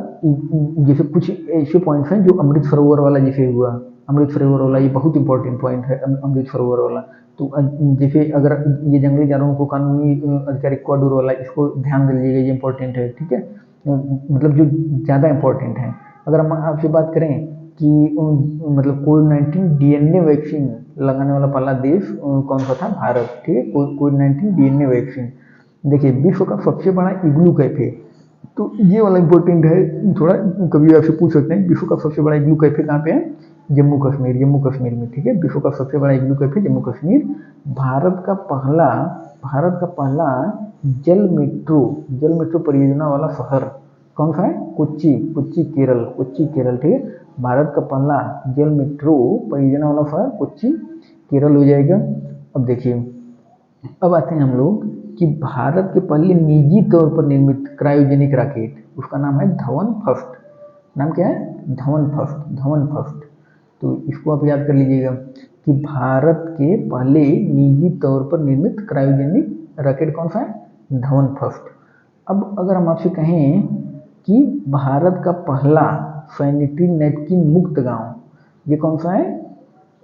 जैसे कुछ ऐसे पॉइंट्स हैं जो अमृत सरोवर वाला जैसे हुआ, अमृत सरोवर वाला ये बहुत इंपॉर्टेंट पॉइंट है, अमृत सरोवर वाला। तो जैसे अगर ये जंगली जानवरों को कानूनी अधिकार इक्वाडोर वाला, इसको ध्यान दे लीजिएगा, ये इंपॉर्टेंट है, ठीक है। मतलब जो ज़्यादा इंपॉर्टेंट है। अगर हम आपसे बात करें कि मतलब कोविड-19 डीएनए वैक्सीन लगाने वाला पहला देश कौन सा था? भारत, ठीक है। कोविड-19 डीएनए वैक्सीन। देखिए विश्व का सबसे बड़ा इग्लू कैफे, तो ये वाला इंपॉर्टेंट है थोड़ा, कभी आपसे पूछ सकते हैं विश्व का सबसे बड़ा इग्लू कैफे कहाँ पे है? जम्मू कश्मीर में, ठीक है। विश्व का सबसे बड़ा इग्लू कैफे जम्मू कश्मीर। भारत का पहला जल मेट्रो परियोजना वाला शहर कौन सा है? कोच्चि केरल, ठीक है। भारत का पहला जल मेट्रो परियोजना वाला शहर कोच्चि केरल हो जाएगा। अब देखिए, अब आते हैं हम लोग कि भारत के पहले निजी तौर पर निर्मित क्रायोजेनिक रॉकेट, उसका नाम है धवन फर्स्ट। नाम क्या है? धवन फर्स्ट। तो इसको आप याद कर लीजिएगा कि भारत के पहले निजी तौर पर निर्मित क्रायोजेनिक रॉकेट कौन सा है? धवन फर्स्ट। अब अगर हम आपसे कहें कि भारत का पहला सैनिटरी नैपकिन मुक्त गांव, ये कौन सा है?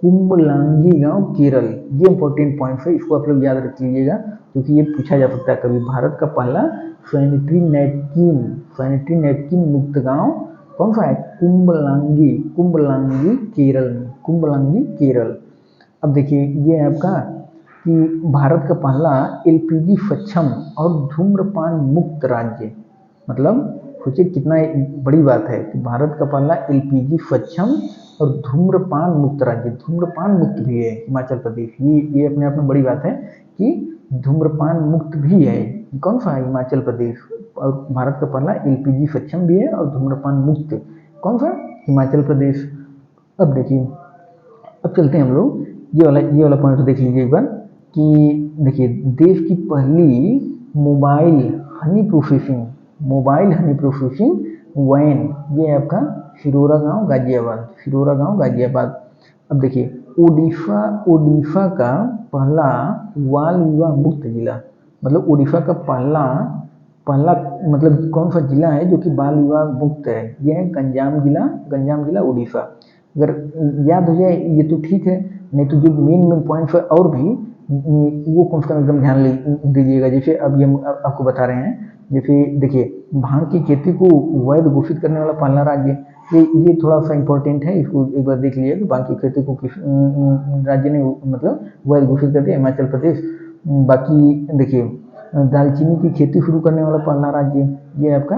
कुंबलांगी गांव, केरल। ये इंपॉर्टेंट पॉइंट है, इसको आप लोग याद रख लीजिएगा क्योंकि ये पूछा जा सकता है कभी। भारत का पहला सैनिटरी नैपकिन मुक्त गांव कौन सा है? कुंबलांगी केरल। अब देखिए ये है आपका कि भारत का पहला एलपीजी सक्षम और धूम्रपान मुक्त राज्य। मतलब सोचिए कितना बड़ी बात है कि भारत का पहला एलपीजी सक्षम और धूम्रपान मुक्त राज्य। धूम्रपान मुक्त भी है हिमाचल प्रदेश, ये अपने आप में बड़ी बात है कि धूम्रपान मुक्त भी है। कौन सा है? हिमाचल प्रदेश। और भारत का पहला एलपीजी सक्षम भी है और धूम्रपान मुक्त कौन सा? हिमाचल प्रदेश। अब देखिए, अब चलते हैं हम लोग, ये वाला पॉइंट देख लीजिए एक बार कि देखिए देश की पहली मोबाइल हनी प्रोसेसिंग वैन, ये है आपका सिरोरा गांव गाजियाबाद। अब देखिए ओडिशा का पहला बाल विवाह मुक्त जिला, मतलब ओडिशा का पहला मतलब कौन सा जिला है जो कि बाल विवाह मुक्त है? यह है गंजाम जिला ओडिशा। अगर याद हो जाए ये तो ठीक है, नहीं तो जो मेन पॉइंट्स है और भी वो कम से कम एकदम ध्यान दीजिएगा। जैसे अब ये आपको बता रहे हैं, जैसे देखिए भांग की खेती को वैध घोषित करने वाला पहला राज्य, ये थोड़ा सा इंपॉर्टेंट है, इसको एक बार देख लीजिए कि भांग की खेती को किस राज्य ने मतलब वैध घोषित कर दिया? हिमाचल प्रदेश। बाकी देखिए दालचीनी की खेती शुरू करने वाला पहला राज्य, ये है आपका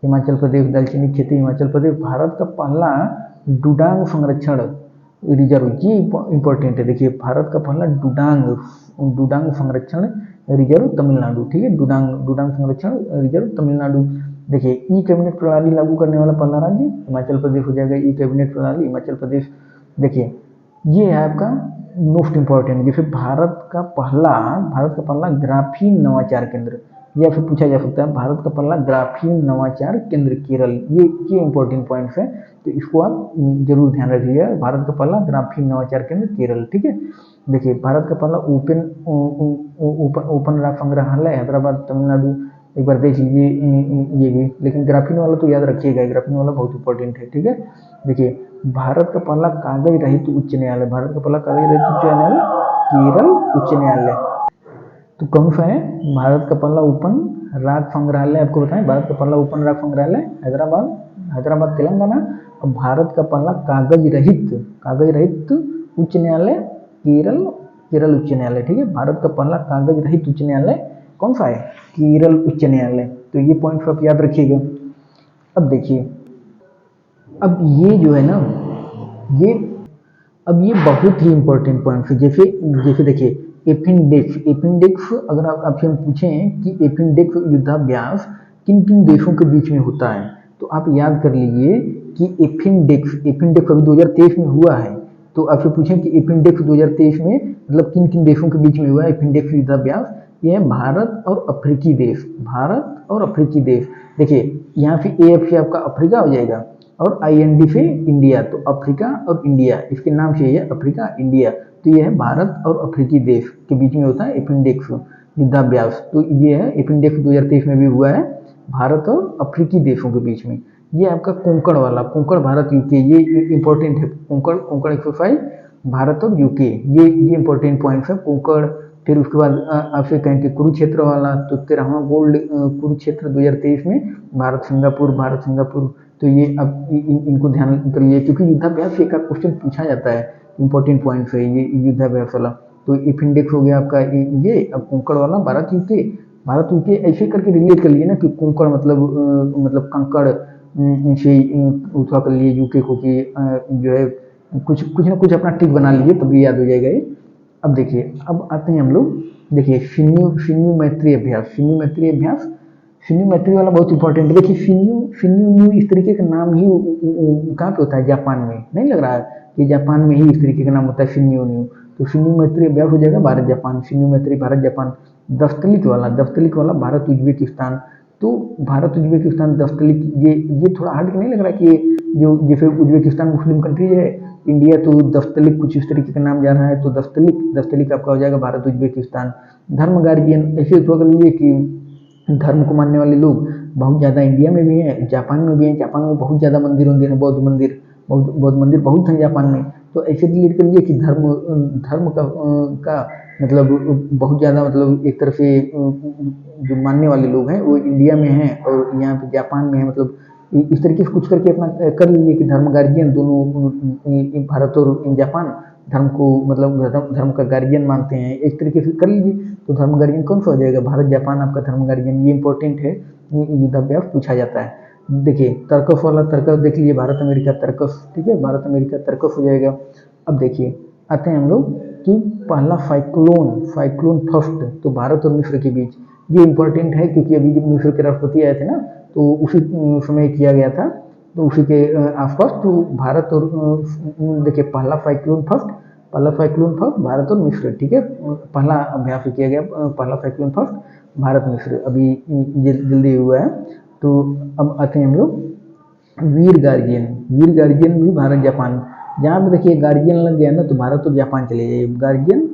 हिमाचल प्रदेश। दालचीनी की खेती हिमाचल प्रदेश। भारत का पहला डुडांग संरक्षण रिजर्व, ये इंपॉर्टेंट है। देखिए भारत का पहला डुडांग संरक्षण रिजर्व तमिलनाडु, ठीक है। डुडांग संरक्षण रिजर्व तमिलनाडु। देखिए ई कैबिनेट प्रणाली लागू करने वाला पहला राज्य हिमाचल प्रदेश हो जाएगा। ई कैबिनेट प्रणाली हिमाचल प्रदेश। देखिए ये है आपका मोस्ट इंपॉर्टेंट, जैसे भारत का पहला ग्राफीन नवाचार केंद्र, या फिर पूछा जा सकता है भारत का पहला ग्राफीन नवाचार केंद्र केरल। ये इंपॉर्टेंट पॉइंट्स है, तो इसको आप जरूर ध्यान रखिएगा। भारत का पहला ग्राफीन नवाचार केंद्र केरल, ठीक है। देखिए भारत का पहला ओपन रॉक संग्रहालय हैदराबाद तमिलनाडु। एक बार देख लीजिए ये भी, लेकिन ग्राफीन वाला तो याद रखिएगा, ग्राफीन वाला बहुत इंपॉर्टेंट है। ठीक है, देखिए भारत का पहला कागज रहित उच्च न्यायालय, भारत का पहला कागज रहित उच्च न्यायालय केरल उच्च न्यायालय। तो कौन सा है? भारत का पहला ओपन राग संग्रहालय, आपको बताएं, भारत का पहला ओपन राग संग्रहालय हैदराबाद तेलंगाना। और भारत का पहला कागज रहित उच्च न्यायालय केरल उच्च न्यायालय। ठीक है, भारत का पहला कागज रहित उच्च न्यायालय कौन सा है? केरल उच्च न्यायालय। तो ये पॉइंट आप याद रखिएगा। अब देखिए, अब ये जो है ना, ये बहुत ही इंपॉर्टेंट पॉइंट है। जैसे देखिए एपेंडिक्स, अगर आपसे हम पूछें कि एपेंडिक्स युद्धाभ्यास किन किन देशों के बीच में होता है, तो आप याद कर लीजिए कि एपेंडिक्स अभी 2023 में हुआ है। तो आपसे पूछें कि एपेंडिक्स 2023 में मतलब किन किन देशों के बीच में हुआ है एपेंडिक्स युद्धाभ्यास, ये है भारत और अफ्रीकी देश। देखिए यहाँ पे AF से आपका अफ्रीका हो जाएगा और IND से इंडिया, तो अफ्रीका और इंडिया, इसके नाम से है अफ्रीका इंडिया। तो ये है भारत और अफ्रीकी देश के बीच में होता है एपेंडिक्स युद्धाभ्यास। तो ये है एपेंडिक्स 2023 में भी हुआ है भारत और अफ्रीकी देशों के बीच में। ये आपका कोंकण भारत यूके, ये इंपॉर्टेंट है। कोंकण एक्सरसाइज भारत और यूके, ये इंपॉर्टेंट पॉइंट्स है कोंकण। फिर उसके बाद आपसे कहें कि कुरुक्षेत्र वाला, तो 13वां गोल्ड कुरुक्षेत्र 2023 में भारत सिंगापुर। तो ये अब इनको ध्यान करिए, क्योंकि युद्धाभ्यास से एक क्वेश्चन पूछा जाता है, इंपॉर्टेंट पॉइंट्स है ये युद्धाभ्यास वाला। तो एपेंडिक्स हो गया आपका ये। अब कोंकण वाला भारत यूके ऐसे करके रिलेट कर लिए ना कि कोंकण मतलब कंकड़ से उठा कर लिए यूके को, कि जो है कुछ ना कुछ अपना ट्रिक बना लीजिए, तभी याद हो जाएगा ये। अब देखिए, अब आते हैं हम लोग, देखिए शिन्यू मैत्री अभ्यास वाला बहुत इंपॉर्टेंट है। देखिए शिन्यू इस तरीके का नाम ही कहाँ पे होता है? जापान में। नहीं लग रहा है कि जापान में ही इस तरीके का नाम होता है शिन्यू। तो शिन्यू मैत्री अभ्यास हो जाएगा भारत जापान, शिन्यू मैत्री भारत जापान। दस्तलिक वाला भारत उज्बेकिस्तान। तो भारत उज्बेकिस्तान दस्तलिक, ये थोड़ा हार्ड नहीं लग रहा कि ये जो जैसे उज्बेकिस्तान मुस्लिम कंट्री है इंडिया, तो दस्तलिक कुछ इस तरीके का नाम जा रहा है। तो दस्तलिक आपका हो जाएगा भारत उज्बेकिस्तान। धर्म गार्जियन, ऐसे पकड़ लीजिए कि धर्म को मानने वाले लोग बहुत ज़्यादा इंडिया में भी हैं, जापान में भी हैं। जापान में बहुत ज़्यादा मंदिर हैं, बौद्ध मंदिर बहुत हैं जापान में। तो ऐसे रिलेट कर लीजिए कि धर्म का मतलब बहुत ज़्यादा, मतलब एक तरह से जो मानने वाले लोग हैं वो इंडिया में हैं और यहाँ पे जापान में है। मतलब इस तरीके से कुछ करके अपना कर लीजिए कि धर्म गार्जियन दोनों, भारत और जापान धर्म को मतलब धर्म का गार्जियन मानते हैं, इस तरीके से कर लीजिए। तो धर्म गार्जियन कौन सा हो जाएगा? भारत जापान आपका धर्म गार्जियन। ये इंपॉर्टेंट है, ये युद्धाभ्यास पूछा जाता है। देखिए तर्कस देख लीजिए, भारत अमेरिका तर्कस। ठीक है, भारत अमेरिका तर्कस हो जाएगा। अब देखिए आते हैं हम लोग कि पहला साइक्लोन फर्स्ट, तो भारत और मिस्र के बीच। ये इंपॉर्टेंट है क्योंकि अभी जब मिस्र के राष्ट्रपति आए थे ना, तो उसी समय किया गया था, तो उसी के आसपास। तो भारत और देखिए पहला साइक्लोन फर्स्ट भारत और मिस्र। ठीक है, पहला अभ्यास किया गया, पहला साइक्लोन फर्स्ट भारत मिस्र, अभी जल्दी हुआ है। तो अब आते हैं हम लोग वीर गार्जियन भी भारत जापान। जहाँ पे देखिए गार्जियन लग गया ना, तो भारत और जापान चले जाइए। गार्जियन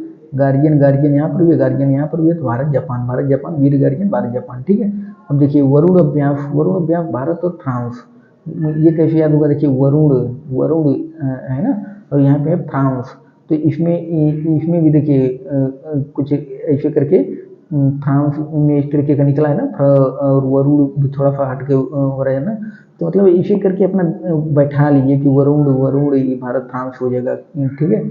यहाँ पर भी, गार्जियन यहाँ पर भी है, तो भारत जापान वीर गार्जियन भारत जापान। ठीक है, अब देखिए वरुण अभ्यास भारत और फ्रांस। ये कैसे याद होगा? देखिए वरुण है ना, और यहाँ पे है फ्रांस। तो इसमें भी देखिए कुछ ऐसे करके फ्रांस में इस तरीके का निकला है ना, और वरुण भी थोड़ा सा हट के हो रहा है ना। तो मतलब इसे करके अपना बैठा लीजिए कि वरुण ये भारत फ्रांस हो जाएगा। ठीक है,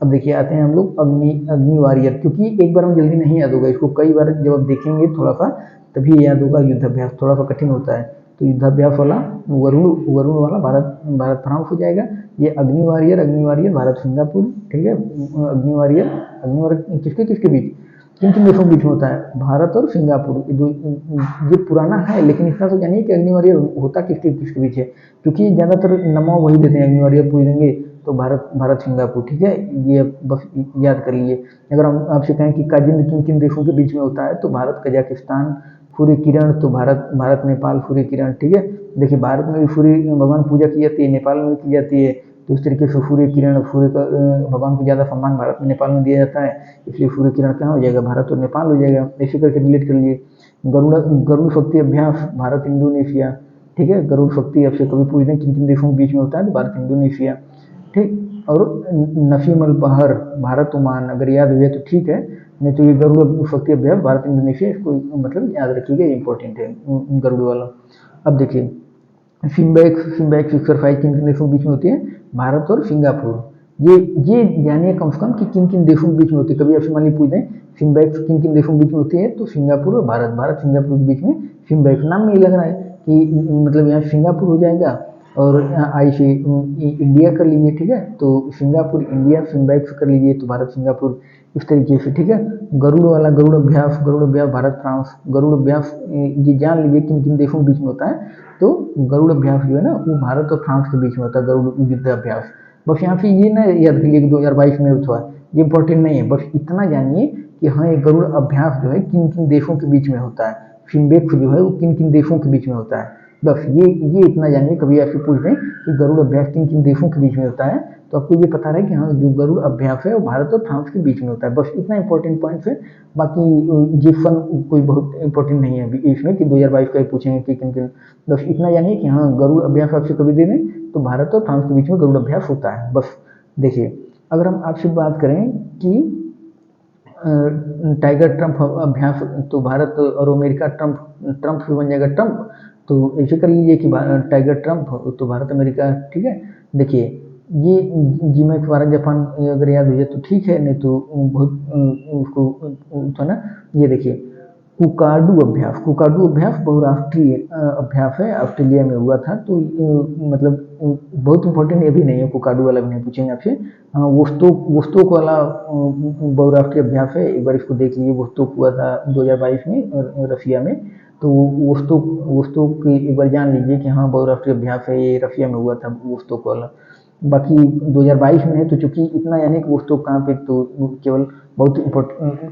अब देखिए आते हैं हम लोग अग्नि वॉरियर, क्योंकि एक बार में जल्दी नहीं याद होगा, इसको कई बार जब आप देखेंगे थोड़ा सा तभी याद होगा। युद्धाभ्यास थोड़ा सा कठिन होता है, तो युद्धाभ्यास वाला वरुण वाला भारत फ्रांस हो जाएगा। ये अग्नि वॉरियर भारत सिंगापुर। ठीक है, अग्नि वॉरियर किसके बीच, किन किन देशों के बीच में होता है? भारत और सिंगापुर। ये पुराना है, लेकिन इतना तो जानिए कि अग्नि वॉरियर होता किसके बीच है, क्योंकि ज़्यादातर नमो वही देते हैं, अग्नि वॉरियर पूछ देंगे तो भारत सिंगापुर। ठीक है, ये बस याद कर लिए। अगर हम आपसे कहें कि काजिंद किन किन देशों के बीच में होता है, तो भारत कजाकिस्तान। सूर्य किरण, तो भारत नेपाल सूर्य किरण। ठीक है, देखिए भारत में भी सूर्य भगवान पूजा की जाती है, नेपाल में भी की जाती है। तो इस तरीके से सूर्य किरण, सूर्य का भगवान को ज़्यादा सम्मान भारत में नेपाल में दिया जाता है, इसलिए सूर्य किरण कहाँ हो जाएगा? भारत और नेपाल हो जाएगा। ऐसे करके रिलेट कर लीजिए। गरुड़ गरुड़ शक्ति अभ्यास भारत इंडोनेशिया, ठीक है। गरुड़ शक्ति आपसे कभी पूछ दें किन किन देशों के बीच में होता है, तो भारत इंडोनेशिया, ठीक। और नसीम अल बहर भारत ओमान, अगर याद हुए तो ठीक है, नहीं तो ये गरुड़ शक्ति अभ्यास भारत इंडोनेशिया, इसको मतलब याद रखिएगा, इंपॉर्टेंट है गरुड़ वाला। अब देखिए फिनबैक्स एक्सरसाइज किन किन देशों के बीच में होती है, भारत और सिंगापुर। ये जानिए कम से कम कि किन किन देशों के बीच में होती है। कभी आपसे मान लीजिए पूछ दें फिनबैक्स किन किन देशों के बीच में होती है, तो सिंगापुर और भारत सिंगापुर के बीच में फिनबैक्स। नाम में ही लग रहा है कि मतलब यहाँ सिंगापुर हो जाएगा और आई से इंडिया कर लीजिए, ठीक है। तो सिंगापुर इंडिया फिनबैक्स कर लीजिए, तो भारत सिंगापुर, इस तरीके से, ठीक है। गरुड़ वाला गरुड़ अभ्यास भारत फ्रांस, गरुड़ अभ्यास ये जान लीजिए किन किन देशों के बीच में होता है, तो गरुड़ अभ्यास जो है ना वो भारत और फ्रांस के बीच में होता है, गरुड़ युद्धाभ्यास। बस यहाँ पे ये ना याद रखिए कि 2022 में हुआ, ये इंपॉर्टेंट नहीं है, बस इतना जानिए कि हाँ ये गरुड़ अभ्यास जो है किन किन देशों के बीच में होता है, फिनबैक्स जो है वो किन किन देशों के बीच में होता है। बस ये इतना जानिए। कभी आपसे पूछ दें कि गरुड़ अभ्यास किन किन देशों के बीच में होता है, तो आपको ये पता रहे कि हाँ जो गरुड़ अभ्यास है वो भारत और फ्रांस के बीच में होता है। बस इतना इंपॉर्टेंट पॉइंट है। बाकी ये फन कोई बहुत इंपॉर्टेंट नहीं है अभी इसमें कि 2022 का ही पूछेंगे कि किन किन। बस इतना जानिए कि हाँ गरुड़ अभ्यास आपसे कभी दे दें तो भारत और फ्रांस के बीच में गरुड़ अभ्यास होता है। बस देखिए, अगर हम आपसे बात करें कि टाइगर ट्रंप अभ्यास, तो भारत और अमेरिका ट्रंप से बन जाएगा ट्रंप, तो ऐसे कर लीजिए कि टाइगर ट्रंप तो भारत अमेरिका, ठीक है। देखिए ये G-मैक्स भारत जापान अगर याद हो जाए तो ठीक है, नहीं तो बहुत उसको था ना। ये देखिए कुकाडू अभ्यास बहुराष्ट्रीय अभ्यास है, ऑस्ट्रेलिया में हुआ था। तो मतलब बहुत इंपॉर्टेंट ये भी नहीं है, कुकाडू वाला भी नहीं पूछेंगे आपसे। हाँ वोस्टोक वाला बहुराष्ट्रीय अभ्यास है, एक बार इसको देख लीजिए। वोस्टोक हुआ था 2022 में रशिया में, तो वोस्टोक एक बार जान लीजिए कि हाँ बहुराष्ट्रीय अभ्यास है, ये रशिया में हुआ था वोस्टोक वाला। बाकी 2022 में है, तो चूंकि इतना यानी कि वोस्टोक कहाँ पे, तो केवल बहुत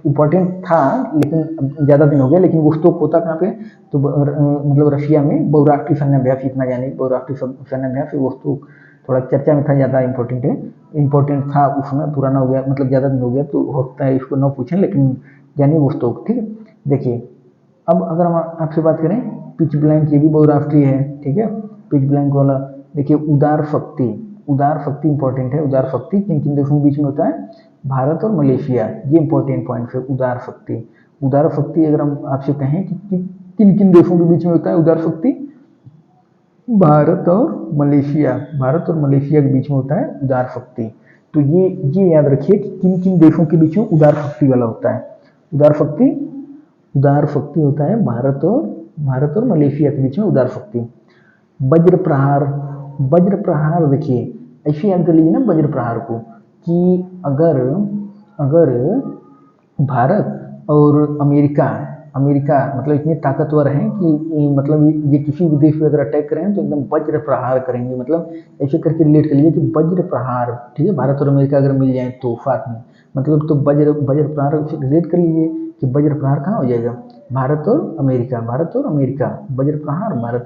इम्पोर्टेंट था, लेकिन ज़्यादा दिन हो गया। लेकिन वोस्टोक होता कहाँ पे, तो मतलब रशिया में बहुराष्ट्रीय सैन्याभ्यास, इतना यानी बहुराष्ट्रीय सैन्याभ्यास वोस्टोक थोड़ा चर्चा में था, ज़्यादा इम्पोर्टेंट था उस समय, पुराना हो गया, मतलब ज़्यादा दिन हो गया, तो होता है इसको न पूछें, लेकिन यानी वोस्टोक, ठीक है। देखिए अब अगर हम आपसे बात करें पिच ब्लैंक, ये भी बहुराष्ट्रीय है, ठीक है। पिच ब्लैंक वाला देखिए उदार शक्ति इंपॉर्टेंट है। उदार शक्ति किन किन देशों के बीच में होता है, भारत और मलेशिया, ये इंपॉर्टेंट पॉइंट है। उदार शक्ति अगर हम आपसे कहें कि किन किन देशों के बीच में होता है उदार शक्ति, भारत और मलेशिया के बीच में होता है उदार शक्ति। तो ये याद रखिए कि किन किन देशों के बीच में उदार शक्ति वाला होता है। उदार शक्ति होता है भारत और मलेशिया के बीच में उदार शक्ति। वज्र प्रहार देखिए ऐसे याद कर लीजिए ना वज्र प्रहार को, कि अगर भारत और अमेरिका मतलब इतने ताकतवर हैं कि मतलब ये किसी भी देश पे अगर अटैक करें तो एकदम वज्र प्रहार करेंगे। मतलब ऐसे करके रिलेट कर लीजिए कि वज्र प्रहार, ठीक है। भारत और अमेरिका अगर मिल जाए तो साथ में, मतलब तो वज्र प्रहार से रिलेट कर लीजिए कि वज्र प्रहार कहाँ हो जाएगा, भारत और अमेरिका वज्र प्रहार, भारत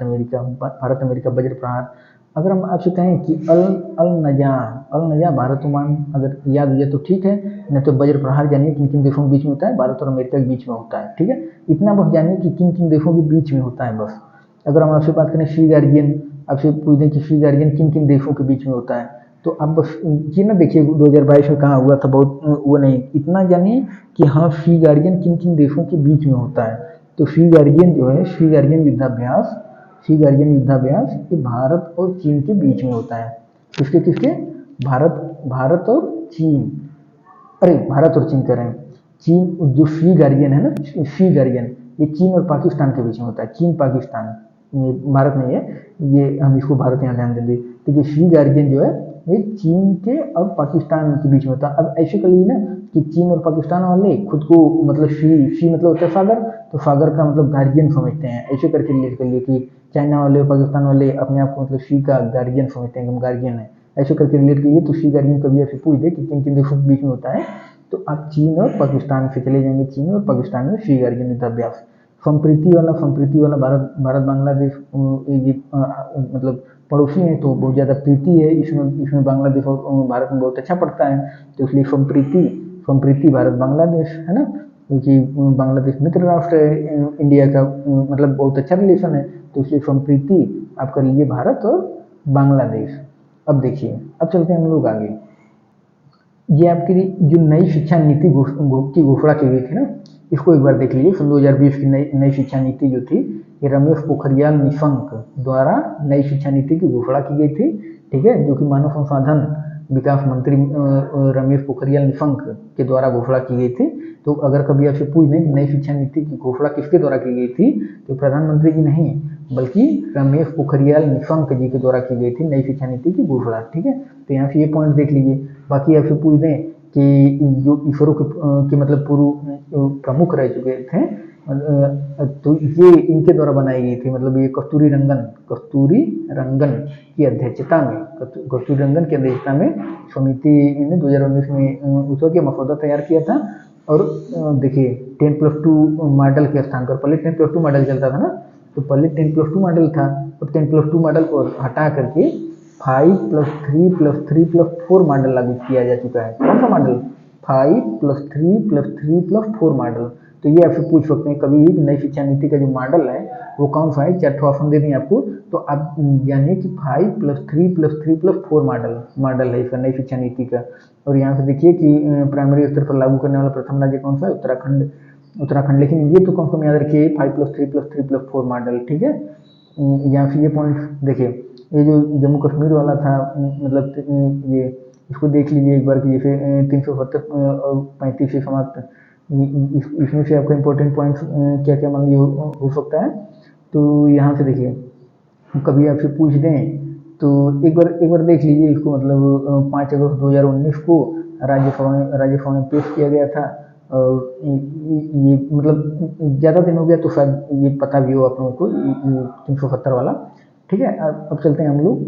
अमेरिका वज्र प्रहार। अगर हम आपसे कहें कि अल नजा भारत ओमान, अगर याद हो जाए तो ठीक है, नहीं तो वज्र प्रहार जानिए किन किन देशों के बीच में होता है, भारत और अमेरिका के बीच में होता है, ठीक है। इतना बस जानिए कि किन किन देशों के बीच में होता है बस। अगर हम आपसे बात करें सी गार्जियन, आपसे पूछ दें कि सी गार्जियन किन किन देशों के बीच में होता है, तो आप बस ये ना देखिए 2022 में कहाँ हुआ था, बहुत वो नहीं, इतना जानिए कि हाँ सी गार्जियन किन किन देशों के बीच में होता है। तो सी गार्जियन जो है, सी गार्जियन युद्धाभ्यास ये भारत और चीन के बीच में होता है। किसके भारत और चीन, भारत और चीन कह रहे हैं, चीन जो सी गार्जियन है ना, सी गार्जियन ये चीन और पाकिस्तान के बीच में होता है। चीन पाकिस्तान, ये भारत नहीं है, ये हम इसको भारत यहाँ ध्यान देंगे। देखिए सी गार्जियन जो है ये चीन के और पाकिस्तान के बीच में होता है। अब ऐसे कर लीजिए ना कि चीन और पाकिस्तान वाले खुद को मतलब सी मतलब होता है सागर, तो सागर का मतलब गार्जियन समझते हैं। ऐसे करके रिलेट कर लिए कि चाइना वाले और पाकिस्तान वाले अपने आप को मतलब सी का गार्जियन समझते हैं, हम गार्जियन है, ऐसे करके रिलेट करिए। तो सी गार्जियन कभी ऐसे पूछ दे कि किन किन देशों के बीच में होता है, तो आप चीन और पाकिस्तान से चले जाएंगे, चीन और पाकिस्तान में सी गार्जियन युद्धाभ्यास। संप्रीति वाला भारत बांग्लादेश ये मतलब पड़ोसी हैं, तो बहुत ज़्यादा प्रीति है इसमें बांग्लादेश और भारत में बहुत अच्छा पड़ता है, तो इसलिए संप्रीति भारत बांग्लादेश है ना। क्योंकि बांग्लादेश मित्र राष्ट्र है इंडिया का, मतलब बहुत अच्छा रिलेशन है, तो इसलिए संप्रीति आप कर लीजिए भारत और बांग्लादेश। अब देखिए, अब चलते हैं हम लोग आगे। ये आपकी जो नई शिक्षा नीति की घोषणा की गई थी ना, इसको एक बार देख लीजिए। सन 2020 की नई शिक्षा नीति जो थी, ये रमेश पोखरियाल निशंक द्वारा नई शिक्षा नीति की घोषणा की गई थी, ठीक है, जो कि मानव संसाधन विकास मंत्री रमेश पोखरियाल निशंक के द्वारा घोषणा की गई थी। तो अगर कभी आपसे पूछ दें कि नई शिक्षा नीति की घोषणा किसके द्वारा की गई थी, तो प्रधानमंत्री जी नहीं, बल्कि रमेश पोखरियाल निशंक जी के द्वारा की गई थी नई शिक्षा नीति की घोषणा, ठीक है। तो यहाँ से ये पॉइंट देख लीजिए। बाकी आपसे पूछ दें कि जो इसरो के मतलब पूर्व प्रमुख रह चुके थे, तो ये इनके द्वारा बनाई गई थी, मतलब ये कस्तूरी रंगन की अध्यक्षता में समिति ने 2019 में उसका के मसौदा तैयार किया था। और देखिए 10+2 मॉडल के स्थान पर, पहले 10+2 मॉडल चलता था ना, तो पहले 10+2 मॉडल था, तो 10+2 मॉडल को हटा करके 5+3+3+4 मॉडल लागू किया जा चुका है। कौन सा मॉडल? 5+3+3+4 मॉडल। तो ये आपसे पूछ सकते हैं कभी भी नई शिक्षा नीति का जो मॉडल है वो कौन सा है, 4 ऑप्शन दे दें आपको, तो आप जानिए कि 5+3+3+4 मॉडल है इसका नई शिक्षा नीति का। और यहाँ से देखिए कि प्राइमरी स्तर पर लागू करने वाला प्रथम राज्य कौन सा है? उत्तराखंड। लेकिन ये तो कम से कम याद रखिए 5+3+3+4 मॉडल, ठीक है। यहाँ से ये पॉइंट देखिए, ये जो जम्मू कश्मीर वाला था, मतलब ये इसको देख लीजिए एक बार कि जैसे 370 और 35 से समाप्त, इसमें से आपका इम्पोर्टेंट पॉइंट्स क्या क्या मान लीजिए हो सकता है। तो यहाँ से देखिए, कभी आपसे पूछ दें तो एक बार देख लीजिए इसको, मतलब 5 अगस्त 2019 को राज्यसभा में पेश किया गया था। और ये मतलब ज़्यादा दिन हो गया तो शायद ये पता भी हो आप लोगों को, 370 वाला, ठीक है। अब चलते हैं हम लोग,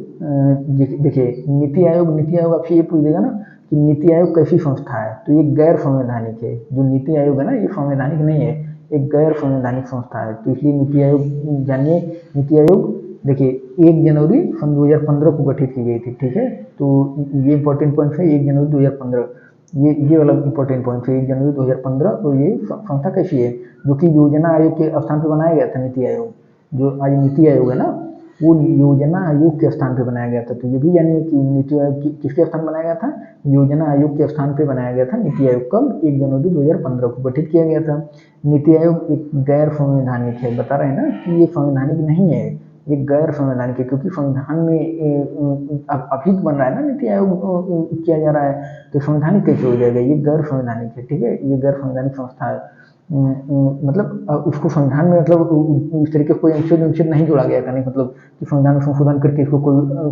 देखिए नीति आयोग आपसे ये पूछ देगा ना कि नीति आयोग कैसी संस्था है, तो ये गैर संवैधानिक है। जो नीति आयोग है ना, ये संवैधानिक नहीं है, एक गैर संवैधानिक संस्था है। तो इसलिए नीति आयोग जानिए, नीति आयोग देखिए 1 जनवरी सन 2015 को गठित की गई थी, ठीक है। तो ये इंपॉर्टेंट पॉइंट है, 1 जनवरी 2015, ये वाला इंपॉर्टेंट पॉइंट है, 1 जनवरी 2015। और ये संस्था कैसी है? जो कि योजना आयोग के स्थान पर बनाया गया था। नीति आयोग, जो आज नीति आयोग है ना, वो योजना आयोग के स्थान पे बनाया गया था। तो ये भी जानिए कि नीति आयोग किसके स्थान बनाया गया था? योजना आयोग के स्थान पे बनाया गया था नीति आयोग। कब? 1 जनवरी 2015 को गठित किया गया था। नीति आयोग एक गैर संवैधानिक है, बता रहे हैं ना कि ये संवैधानिक नहीं है, ये गैर संवैधानिक है, क्योंकि संविधान में अभी बन रहा है ना, नीति आयोग किया जा रहा है, तो संवैधानिक कैसे हो जाएगा? ये गैर संवैधानिक है, ठीक है, ये गैर संवैधानिक संस्था है। मतलब उसको संविधान में मतलब इस तरीके कोई अनुच्छेद नहीं जोड़ा गया था, नहीं मतलब कि संविधान में संशोधन करके इसको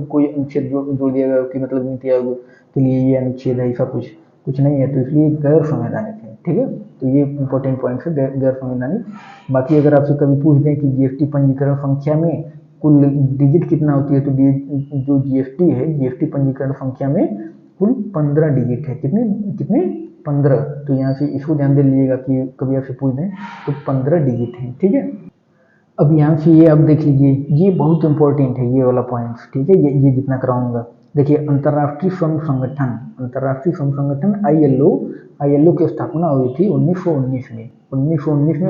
कोई अनुच्छेद जोड़ दिया गया कि मतलब नीति आयोग के लिए ये अनुच्छेद है, ऐसा कुछ नहीं है। तो इसलिए गैर संवैधानिक है, ठीक है। तो ये इंपॉर्टेंट पॉइंट है, गैर संवैधानिक। बाकी अगर आपसे कभी पूछ दें कि जीएसटी पंजीकरण संख्या में कुल डिजिट कितना होती है, तो जो जीएसटी है, जीएसटी पंजीकरण संख्या में कुल 15 डिजिट है। कितने 15। तो यहाँ से इसको ध्यान दे लीजिएगा कि कभी आपसे पूछ दें तो 15 डिजिट है, ठीक है। अब यहाँ से ये आप देख लीजिए, ये बहुत इंपॉर्टेंट है ये वाला पॉइंट, ठीक है। ये जितना कराऊंगा, देखिए अंतर्राष्ट्रीय श्रम संगठन आईएलओ की स्थापना हुई थी 1919 में। और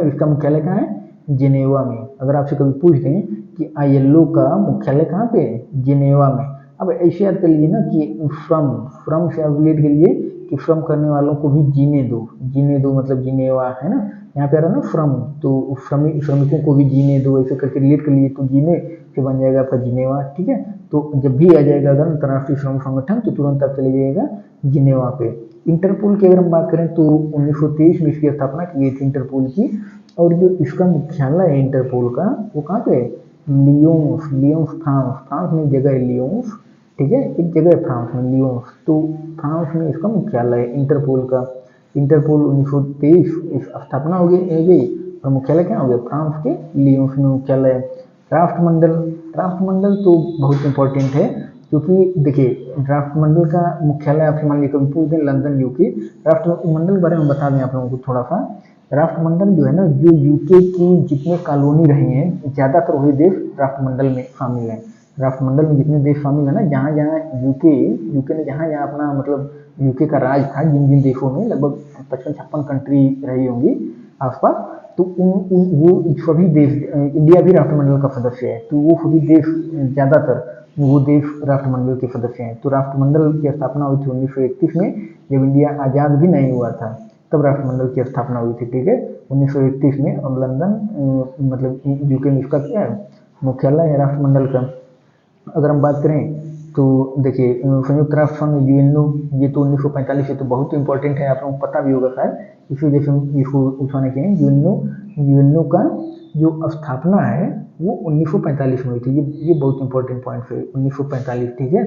इसका मुख्यालय कहाँ है? जिनेवा में। अगर आपसे कभी पूछ दें कि आईएलओ का मुख्यालय कहाँ पे है? जिनेवा में। अब ऐसे याद कर लीजिए ना कि श्रम से आप रिलेट करिए कि श्रम करने वालों को भी जीने दो मतलब जिनेवा है ना, यहाँ पे आ रहा है ना श्रम, तो श्रमिकों को भी जीने दो, ऐसे करके रिलेट कर लिए, तो जीने से बन जाएगा आपका जिनेवा, ठीक है। तो जब भी आ जाएगा अगर अंतर्राष्ट्रीय श्रम संगठन, तो तुरंत आप चले जाइएगा जिनेवा पे। इंटरपोल की अगर हम बात करें तो 1923 में इसकी स्थापना की गई थी इंटरपोल की। और जो इसका मुख्यालय है इंटरपोल का, वो कहाँ पे है? लियोन्स फ्रांस में जगह है लियोन्स, ठीक है, एक जगह है फ्रांस में लियोन्स। तो फ्रांस में इसका मुख्यालय है इंटरपोल का। इंटरपोल 1923 स्थापना हो गई और मुख्यालय क्या हो गया? फ्रांस के लियोन्स में मुख्यालय। राष्ट्रमंडल तो बहुत इंपॉर्टेंट है, क्योंकि देखिए राष्ट्रमंडल का मुख्यालय आपसे मान लीजिए कभी पूछ दें लंदन यूके। राष्ट्रमंडल के बारे में बता दें आप लोगों को थोड़ा सा। राष्ट्रमंडल जो है ना, जो यूके की जितने कॉलोनी रही हैं, ज़्यादातर वही देश राष्ट्रमंडल में शामिल हैं। राष्ट्रमंडल में जितने देश शामिल है ना, जहाँ जहाँ यूके ने जहाँ जहाँ अपना मतलब यूके का राज था, जिन जिन देशों में लगभग 55-56 कंट्री रही होंगी आसपास, तो वो सभी देश, इंडिया भी राष्ट्रमंडल का सदस्य है, तो वो सभी देश ज़्यादातर वो देश राष्ट्रमंडल के सदस्य हैं। तो राष्ट्रमंडल की स्थापना हुई थी 1931 में, जब इंडिया आज़ाद भी नहीं हुआ था, तब राष्ट्रमंडल की स्थापना हुई थी, ठीक है, 1931 में। और लंदन मतलब यूके में इसका क्या है, मुख्यालय है राष्ट्रमंडल का। अगर हम बात करें तो देखिए, संयुक्त राष्ट्र संघ यूएनओ, ये तो 1945 से तो बहुत इंपॉर्टेंट है, आप लोगों को पता भी होगा शायद, इस वजह से हम इसको उठाने के लिए। यूएनओ का जो स्थापना है वो 1945 में हुई थी। ये बहुत इंपॉर्टेंट पॉइंट है, 1945, ठीक है।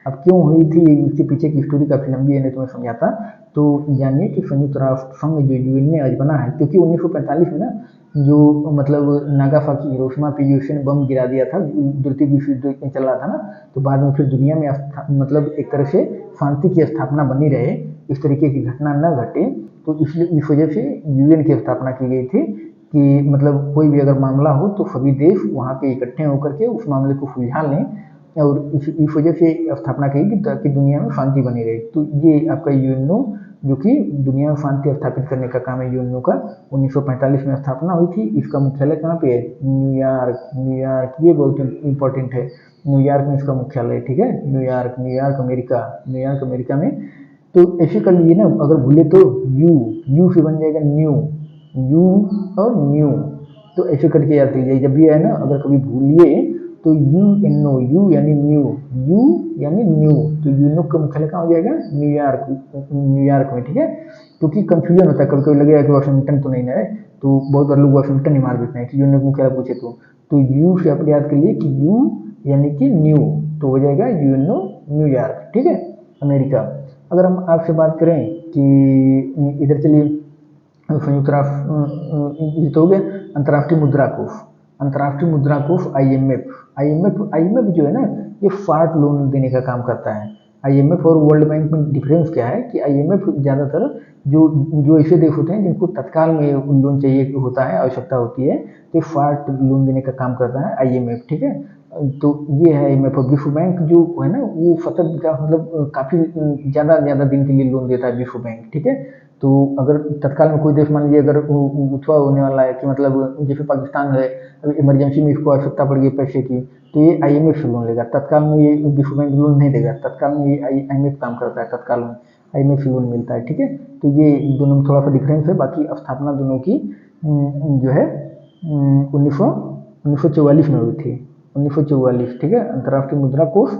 अब क्यों हुई थी, इसके पीछे की स्टोरी काफ़ी लंबी है, नहीं तो मैं समझाता। तो जानिए कि संयुक्त राष्ट्र संघ जो यूएनओ आज बना है, क्योंकि 1945 में ना जो मतलब नागासाकी हिरोशिमा पे यूएसए ने बम गिरा दिया था, द्वितीय विश्व युद्ध चल रहा था ना, तो बाद में फिर दुनिया में मतलब एक तरह से शांति की स्थापना बनी रहे, इस तरीके की घटना न घटे, तो इसलिए इस वजह से यूएन की स्थापना की गई थी कि मतलब कोई भी अगर मामला हो तो सभी देश वहाँ पे इकट्ठे होकर के उस मामले को सुलझा लें, और इस वजह से स्थापना की कि ताकि दुनिया में शांति बनी रहे। तो ये आपका यूएनओ, जो कि दुनिया में शांति स्थापित करने का काम है यूएनओ का, 1945 में स्थापना हुई थी। इसका मुख्यालय कहाँ पे है, न्यूयॉर्क, ये बहुत इंपॉर्टेंट है, न्यूयॉर्क में इसका मुख्यालय है, ठीक है, न्यूयॉर्क अमेरिका में। तो ऐसे कर लीजिए ना, अगर भूले तो यू से बन जाएगा न्यू, यू और न्यू, तो ऐसे करके याद कीजिए जब भी है ना, अगर कभी भूलिए तो यूएनओ, यू यानी न्यू, तो यूएनओ का मुख्यालय कहाँ हो जाएगा, न्यूयॉर्क में, ठीक है। क्योंकि कंफ्यूजन होता है, कभी कभी लगेगा कि वाशिंगटन तो नहीं है, तो बहुत बार लोग वाशिंगटन ही मार देते हैं कि यूएनओ का मुख्यालय पूछे तो यू से आप याद कर लिए कि यू यानी कि न्यू, तो हो जाएगा यूएनओ न्यूयॉर्क, ठीक है, अमेरिका। अगर हम आपसे बात करें कि इधर चलिए, संयुक्त राष्ट्र ये तो हो गया। अंतर्राष्ट्रीय मुद्रा कोष आईएमएफ जो है ना, ये फाट लोन देने का काम करता है। आईएमएफ और वर्ल्ड बैंक में डिफरेंस क्या है कि आईएमएफ ज़्यादातर जो ऐसे देश होते हैं जिनको तत्काल में लोन चाहिए होता है, आवश्यकता होती है, तो फाट लोन देने का काम करता है आईएमएफ, ठीक है। तो ये है आईएमएफ। और विश्व बैंक जो है ना, वो सतत का मतलब काफ़ी ज़्यादा दिन के लिए लोन देता है विश्व बैंक, ठीक है। तो अगर तत्काल में कोई देश मान लीजिए अगर उछवा होने वाला है कि मतलब जैसे पाकिस्तान है, अभी इमरजेंसी में इसको आवश्यकता पड़ गई पैसे की, तो ये आईएमएफ से लोन लेगा, तत्काल में ये विश्व बैंक लोन नहीं देगा, तत्काल में ये आईएमएफ काम करता है, तत्काल में आईएमएफ से लोन मिलता है, ठीक है। तो ये दोनों में थोड़ा सा डिफरेंस है, बाकी स्थापना दोनों की जो है 1944 में हुई थी, 1944, ठीक है। अंतर्राष्ट्रीय मुद्रा कोष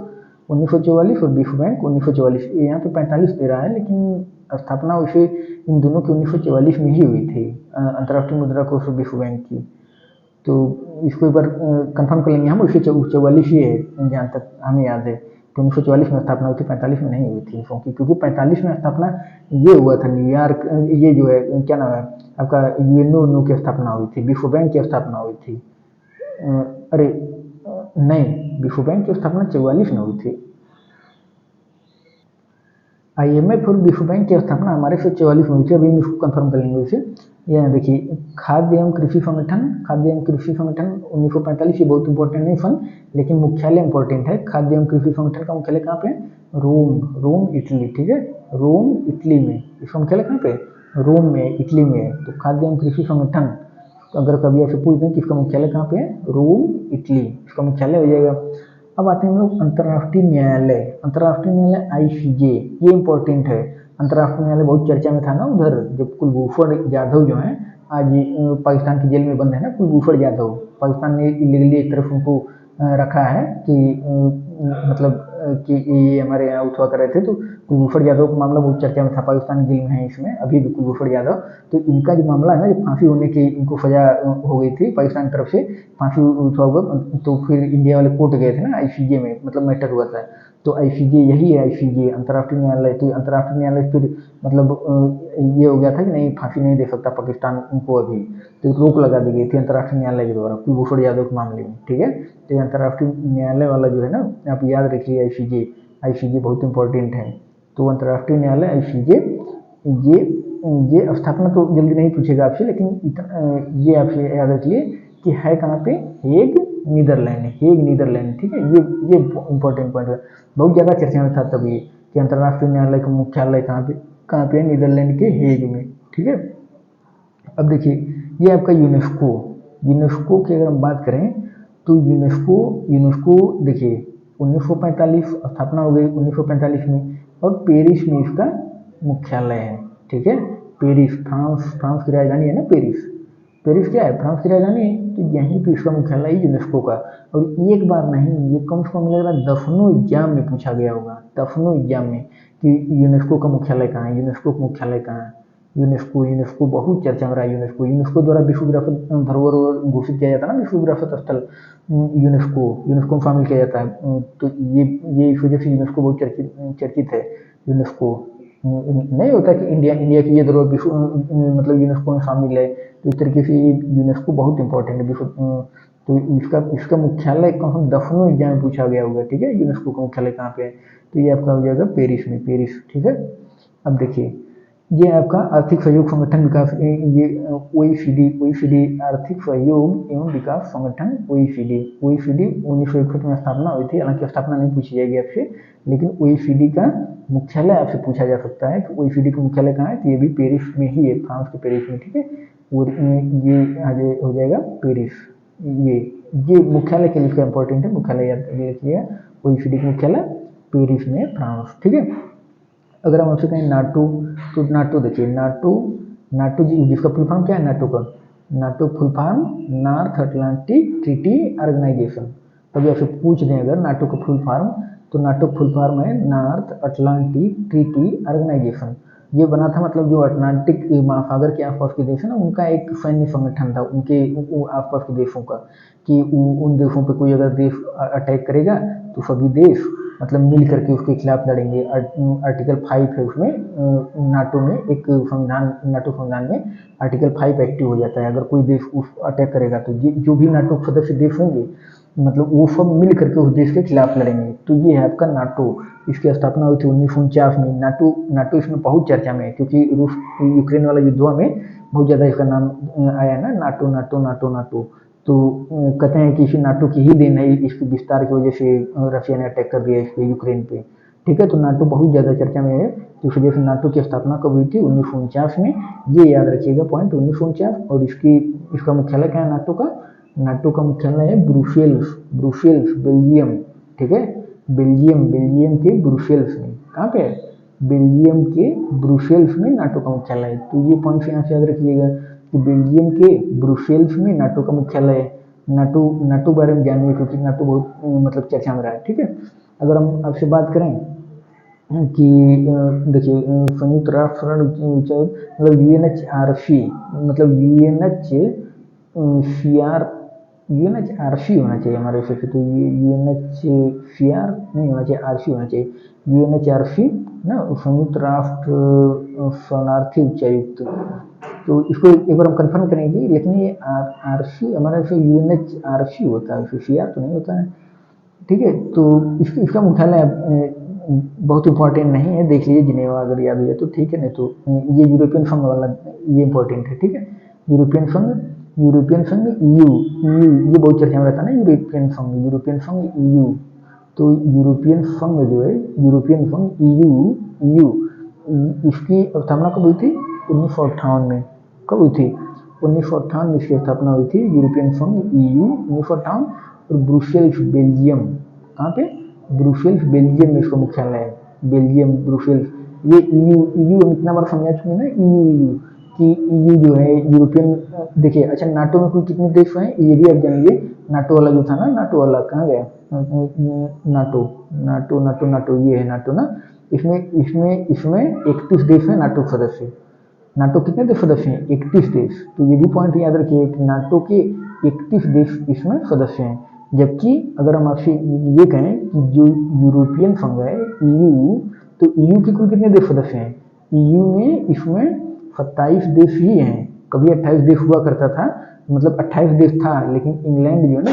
1944 और विश्व बैंक 1944, यहाँ पे 45 दे रहा है, लेकिन स्थापना वैसे इन दोनों की 1944 में ही हुई थी, अंतर्राष्ट्रीय मुद्रा कोष और विश्व बैंक की। तो इसको एक बार कंफर्म कर लेंगे हम, वैसे 44 ही है जहाँ तक हमें याद है, तो 1944 में स्थापना हुई थी, 45 में नहीं हुई थी, क्योंकि 45 में स्थापना ये हुआ था न्यूयॉर्क, ये जो है क्या नाम है आपका, यूएनओ की स्थापना हुई थी, विश्व बैंक की स्थापना हुई थी, अरे नहीं, विश्व बैंक की स्थापना 44 में हुई थी। आईएमएफ और विश्व बैंक की स्थापना हमारे से 44 में हुई थी, अभी हम इसको कंफर्म कर लेंगे उसे। यह देखिए, खाद्य एवं कृषि संगठन 1945, ये बहुत इंपॉर्टेंट नहीं फन, लेकिन मुख्यालय इंपॉर्टेंट है। खाद्य एवं कृषि संगठन का मुख्यालय कहाँ पे है, रोम इटली, ठीक है, रोम इटली में। इसका मुख्यालय कहाँ पे, रोम में, इटली में है। तो खाद्य एवं कृषि संगठन, तो अगर कभी ऐसे पूछ दें कि इसका मुख्यालय कहाँ पे है, रोम इटली, इसका मुख्यालय हो जाएगा। अब आते हैं हम लोग अंतर्राष्ट्रीय न्यायालय आईसीजे, ये इंपॉर्टेंट है। अंतर्राष्ट्रीय न्यायालय बहुत चर्चा में था ना उधर, जब कुलभूषण जाधव जो हैं आज पाकिस्तान की जेल में बंद है ना, कुलभूषण जाधव, पाकिस्तान ने इलीगली एक तरफ उनको रखा है कि मतलब कि ये हमारे यहाँ उठवा कर रहे थे, तो कुलभूषण यादव का मामला बहुत चर्चा में था, पाकिस्तान जेल में है इसमें अभी भी कुलभूषण यादव। तो इनका जो मामला है ना, जब फांसी होने की इनको सजा हो गई थी पाकिस्तान की तरफ से, फांसी उठवा हुआ, तो फिर इंडिया वाले कोर्ट गए थे ना आईसीजे में, मतलब मैटर हुआ था। तो आईसीजे यही है, आईसीजे अंतर्राष्ट्रीय न्यायालय। तो अंतर्राष्ट्रीय न्यायालय फिर मतलब ये हो गया था कि नहीं, फांसी नहीं दे सकता पाकिस्तान उनको अभी, तो रोक लगा दी गई थी अंतर्राष्ट्रीय न्यायालय के द्वारा कुलभूषण यादव के मामले में, ठीक है। तो अंतर्राष्ट्रीय न्यायालय वाला जो है ना, आप याद रखिए आईसीजे बहुत इंपॉर्टेंट है। तो अंतर्राष्ट्रीय न्यायालय आईसीजे, ये स्थापना तो जल्दी नहीं पूछेगा आपसे, लेकिन ये आपसे याद रखिए कि है कहाँ पे, हेग नीदरलैंड, हेग नीदरलैंड, ठीक है। ये इंपॉर्टेंट पॉइंट है, बहुत ज़्यादा चर्चा में था तभी कि अंतर्राष्ट्रीय न्यायालय का मुख्यालय कहाँ पे है, नीदरलैंड के हेग में, ठीक है। अब देखिए ये आपका यूनेस्को की अगर हम बात करें तो यूनेस्को देखिए 1945 स्थापना हो गई 1945 में, और पेरिस में इसका मुख्यालय है, ठीक है। पेरिस, फ्रांस की राजधानी है ना पेरिस। पेरिस क्या है, फ्रांस की राजधानी है, तो यहीं पे इसका मुख्यालय है यूनेस्को का। और एक बार नहीं, ये कम से कम मुझे लग रहा है दफनों एग्जाम में पूछा गया होगा, दफनों एग्जाम में, कि यूनेस्को का मुख्यालय कहाँ है, यूनेस्को का मुख्यालय कहाँ है। यूनेस्को बहुत चर्चा में रहा है। यूनेस्को द्वारा विश्व विरासत धरोहर घोषित किया जाता है ना, विश्व विरासत स्थल यूनेस्को में शामिल किया जाता है। तो ये इस वजह से यूनेस्को बहुत चर्चित है। यूनेस्को नहीं होता कि इंडिया की ये धरोहर विश्व मतलब यूनेस्को में शामिल है, तो इस तरीके से यूनेस्को बहुत इंपॉर्टेंट है विश्व। तो इसका मुख्यालय कहाँ, दफनों एग्जाम में पूछा गया होगा, ठीक है। यूनेस्को का मुख्यालय कहाँ पे है, तो ये आपका हो जाएगा पेरिस में, पेरिस, ठीक है। अब देखिए ये आपका आर्थिक सहयोग संगठन विकास, ये ओईसीडी आर्थिक सहयोग एवं विकास संगठन ओईसीडी 1961 में स्थापना हुई थी। हालांकि स्थापना नहीं पूछी जाएगी आपसे, लेकिन ओईसीडी का मुख्यालय आपसे पूछा जा सकता है कि ओईसीडी का मुख्यालय कहाँ है, तो ये भी पेरिस में ही है, फ्रांस के पेरिस में, ठीक है। और ये आगे हो जाएगा पेरिस। ये मुख्यालय के लिए इसका इंपॉर्टेंट है, मुख्यालय याद रखिएगा, ओईसीडी का मुख्यालय पेरिस में, फ्रांस, ठीक है। अगर हम आपसे कहें नाटो, तो नाटो देखिए, नाटो जिसका फुल फॉर्म क्या है, NATO full form North Atlantic Treaty Organisation. तभी आपसे पूछ दें अगर नाटो का फुल फॉर्म, तो नाटो फुल फॉर्म है नॉर्थ अटलांटिक ट्रीटी ऑर्गेनाइजेशन। ये बना था, मतलब जो अटलांटिक महासागर के आसपास के देश है ना, उनका एक सैन्य संगठन था, उनके आसपास के देशों का, कि उन देशों पे कोई अगर देश अटैक करेगा तो सभी देश मतलब मिल करके उसके खिलाफ लड़ेंगे। आर्टिकल 5 है उसमें, नाटो में एक संविधान, नाटो संविधान में आर्टिकल 5 एक्टिव हो जाता है। अगर कोई देश उस अटैक करेगा तो जो भी नाटो सदस्य देश होंगे, मतलब वो सब मिल करके उस देश के खिलाफ लड़ेंगे। तो ये है आपका नाटो। इसकी स्थापना हुई थी 1949 में। नाटो इसमें बहुत चर्चा में है, क्योंकि रूस यूक्रेन वाला युद्ध में बहुत ज़्यादा इसका नाम आया ना, नाटो नाटो नाटो नाटो। तो कहते हैं कि इसी नाटो की ही देन है, इसके विस्तार की वजह से रशिया ने अटैक कर दिया इस पे, यूक्रेन पे, ठीक है। तो नाटो बहुत ज़्यादा चर्चा में है, तो इस वजह से नाटो की स्थापना कब हुई थी, 1949 में। ये याद रखिएगा पॉइंट, 1949। और इसका मुख्यालय क्या है नाटो का, नाटो का मुख्यालय है ब्रुसेल्स, बेल्जियम, ठीक है। बेल्जियम के ब्रुसेल्स में, कहाँ पे है, बेल्जियम के ब्रुसेल्स में नाटो का मुख्यालय है। तो ये पॉइंट यहाँ से याद रखिएगा कि बेल्जियम के ब्रुसेल्स में नाटो का मुख्यालय है। नाटो बारे में जानिए, क्योंकि नाटो बहुत मतलब चर्चा में रहा है, ठीक है। अगर हम आपसे बात करें कि देखिए संयुक्त राष्ट्र मतलब यूएनएचआरसी, मतलब यूएनएचआरसी होना चाहिए हमारे हिसाब से, तो ये यूएनएचसीआर नहीं होना चाहिए, आरसी होना चाहिए, यूएनएचआरसी ना, संयुक्त राष्ट्र शरणार्थी उच्चायुक्त। तो इसको एक बार हम कंफर्म करेंगे, लेकिन ये आरसी हमारे से यूएनएचआरसी होता है, सीआर तो नहीं होता है, ठीक है। तो इसका मुख्यालय बहुत इंपॉर्टेंट नहीं है, देख लीजिए जिनेवा अगर याद हो जाए तो, ठीक है। नहीं तो ये यूरोपियन संघ वाला ये इंपॉर्टेंट है, ठीक है। यूरोपियन संघ ईयू, ये बहुत चर्चा में रहता है ना, यूरोपियन संघ ईयू। तो यूरोपियन संघ जो है, यूरोपियन संघ ईयू, इसकी स्थापना कब हुई थी, 1958 में। कब हुई थी, 1958 में इसकी स्थापना हुई थी, यूरोपियन संघ ईयू 1958। और ब्रुसेल्स बेल्जियम, कहाँ पे, ब्रुसेल्स बेल्जियम में इसका मुख्यालय है, बेल्जियम ब्रुसेल्स। ये ईयू हम इतना बार समझा चुके हैं ना, ईयू कि ईयू जो है यूरोपियन, देखिए अच्छा नाटो में कुल कितने देश हैं ये भी आप जानिए। नाटो वाला जो था ना, नाटो वाला कहाँ गया, नाटो ये है नाटो ना, इसमें 31 देश हैं नाटो सदस्य। नाटो कितने देश सदस्य हैं, 31 देश। तो ये भी पॉइंट याद रखिए कि नाटो के 31 देश इसमें सदस्य हैं। जबकि अगर हम आपसे ये कहें कि जो यूरोपियन संघ है ईयू, तो ईयू के कुल कितने देश सदस्य हैं, ईयू में इसमें 27 देश ही हैं। कभी 28 देश हुआ करता था, मतलब 28 देश था, लेकिन इंग्लैंड जो है ना,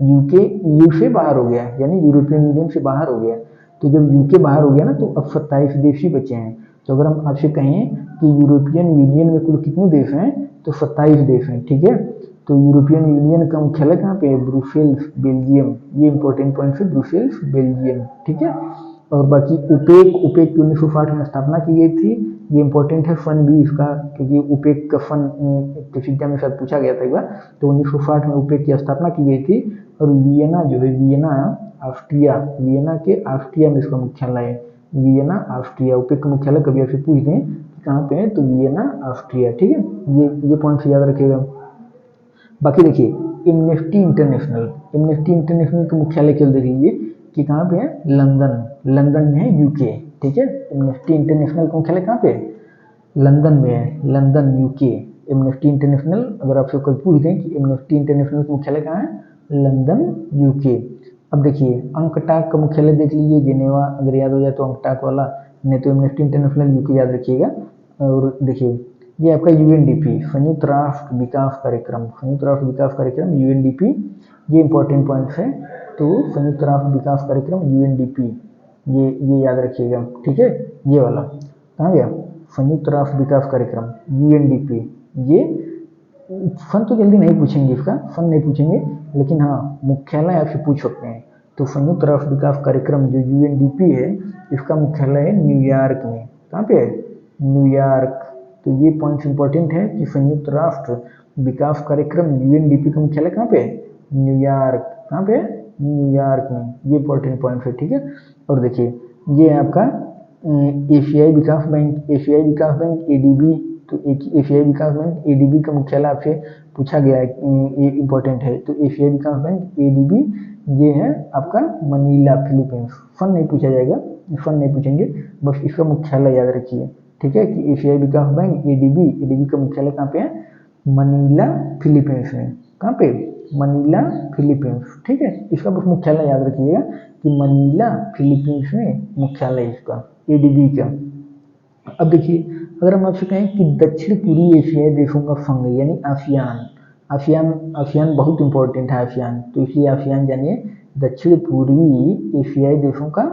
यूके ईयू से बाहर हो गया, यानी यूरोपियन यूनियन से बाहर हो गया। तो जब यूके बाहर हो गया ना, तो अब 27 देश ही बचे हैं। तो अगर हम आपसे कहें कि यूरोपियन यूनियन में कुल कितने देश हैं, तो 27 देश हैं, ठीक है। तो यूरोपियन यूनियन का मुख्यालय कहाँ पे है? Brussels, Belgium. ये इंपॉर्टेंट पॉइंट है, ब्रुसेल्स, बेल्जियम। ठीक है। और बाकी ओपेक, ओपेक की 1960 में स्थापना की गई थी। ये इंपॉर्टेंट है फन भी इसका, क्योंकि ओपेक का फन किसी एग्जाम में शायद पूछा गया था एक बार। तो 1960 में ओपेक की स्थापना की गई थी। और वियना जो है, वियना ऑस्ट्रिया, वियना के ऑस्ट्रिया में इसका मुख्यालय है। Vienna Austria. ओपेक का मुख्यालय कभी आपसे पूछ दें कि कहाँ पे है, तो वियना ऑस्ट्रिया। ठीक है, ये पॉइंट याद रखिएगा। बाकी देखिए एमनेस्टी इंटरनेशनल, एमनेस्टी इंटरनेशनल का मुख्यालय केवल देख लीजिए कि कहाँ पे है? लंदन, लंदन में है, यूके। ठीक है, एमनेस्टी इंटरनेशनल का मुख्यालय कहाँ पे है? लंदन में है, लंदन, यूके। एमनेस्टी इंटरनेशनल, अगर आपसे कोई पूछ दें कि एमनेस्टी इंटरनेशनल का मुख्यालय कहाँ है? London, UK. अब देखिए अंकटाक का मुख्यालय देख लीजिए, जिनेवा। अगर याद हो जाए तो अंकटाक वाला, नहीं तो एमनेस्टी इंटरनेशनल यूके याद रखिएगा। और देखिए ये आपका यूएनडीपी, संयुक्त राष्ट्र विकास कार्यक्रम, संयुक्त राष्ट्र विकास कार्यक्रम यूएनडीपी, ये इंपॉर्टेंट पॉइंट्स है। तो संयुक्त राष्ट्र विकास कार्यक्रम यूएनडीपी, ये याद रखिएगा। ठीक है, ये वाला कहाँ गया? संयुक्त राष्ट्र विकास कार्यक्रम यूएनडीपी। ये फन तो जल्दी नहीं पूछेंगे, इसका फन नहीं पूछेंगे, लेकिन हाँ मुख्यालय आपसे पूछ सकते हैं। तो संयुक्त राष्ट्र विकास कार्यक्रम जो यूएनडीपी है, इसका मुख्यालय है न्यूयॉर्क में। कहाँ पे है? न्यूयॉर्क। तो ये पॉइंट इंपॉर्टेंट है कि संयुक्त राष्ट्र विकास कार्यक्रम यूएनडीपी का मुख्यालय कहाँ पे है? न्यूयॉर्क। कहाँ पे है? न्यूयॉर्क में। ये इंपॉर्टेंट पॉइंट है। ठीक है। और देखिए ये है आपका एशियाई विकास बैंक, एशियाई विकास बैंक एडीबी। तो एशियाई विकास बैंक एडीबी का मुख्यालय आपसे पूछा गया है, ये इंपॉर्टेंट है। तो एशियाई विकास बैंक एडीबी, ये है आपका मनीला, फिलीपींस। फन नहीं पूछा जाएगा, फन नहीं पूछेंगे, बस इसका मुख्यालय याद रखिए। ठीक है, कि एशियाई विकास बैंक एडीबी, एडीबी का मुख्यालय कहाँ पे है? मनीला, फिलीपींस में। कहाँ पे? Manila, Philippines. ठीक है, इसका बस मुख्यालय याद रखिएगा कि मनीला, फिलीपींस में मुख्यालय इसका, एडीबी का। अब देखिए अगर हम आपसे कहें कि दक्षिण पूर्वी एशियाई देशों का संघ यानी आसियान, आसियान, आसियान बहुत इंपॉर्टेंट है आसियान, तो इसलिए आसियान जानिए दक्षिण पूर्वी एशियाई देशों का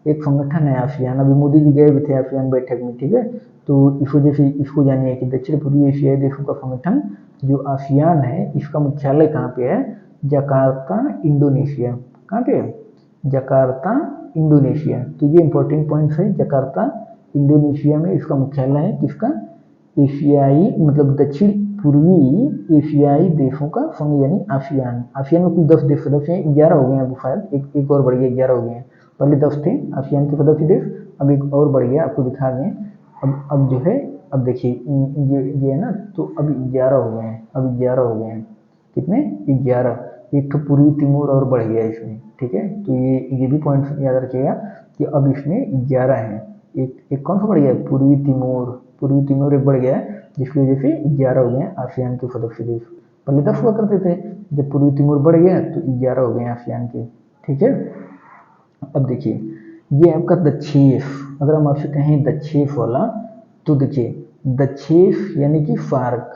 एक संगठन है आसियान। अभी मोदी जी गए भी थे आसियान बैठक में। ठीक है, तो इस वजह से इसको जानिए कि दक्षिण पूर्वी एशियाई देशों का संगठन जो आसियान है, इसका मुख्यालय कहाँ पे है? Jakarta, Indonesia. कहाँ पे है? Jakarta, Indonesia. तो ये इंपॉर्टेंट पॉइंट्स है। जकार्ता, इंडोनेशिया में इसका मुख्यालय है। किसका? एशियाई, मतलब दक्षिण पूर्वी एशियाई देशों का संघ यानी आसियान। आसियान में कुल 10 देश सदस्य हैं, 11 हो गए हैं अब शायद, एक और बढ़ गया, 11 हो गए हैं। पहले 10 थे आसियान के सदस्य देश, अब एक और बढ़ गया, आपको दिखा दें। अब जो है, अब देखिए ये है ना, तो अब 11 हो गए हैं, अब 11 हो गए हैं। कितने? 11। एक तो पूर्वी तिमोर और बढ़ गया इसमें। ठीक है, तो ये भी पॉइंट याद रखिएगा कि अब इसमें 11 हैं। एक कौन सा बढ़ गया? पूर्वी तिमोर, पूर्वी तिमोर एक बढ़ गया है, जिसकी वजह से 11 हो गए आसियान के सदस्य देश। पहले 10 हुआ करते थे, जब पूर्वी तिमोर बढ़ गया तो 11 हो गए आसियान के। ठीक है, अब देखिए ये आपका दक्षेश, अगर हम आपसे कहें दक्षेश वाला, तो देखिए दक्षेश यानी कि फार्क।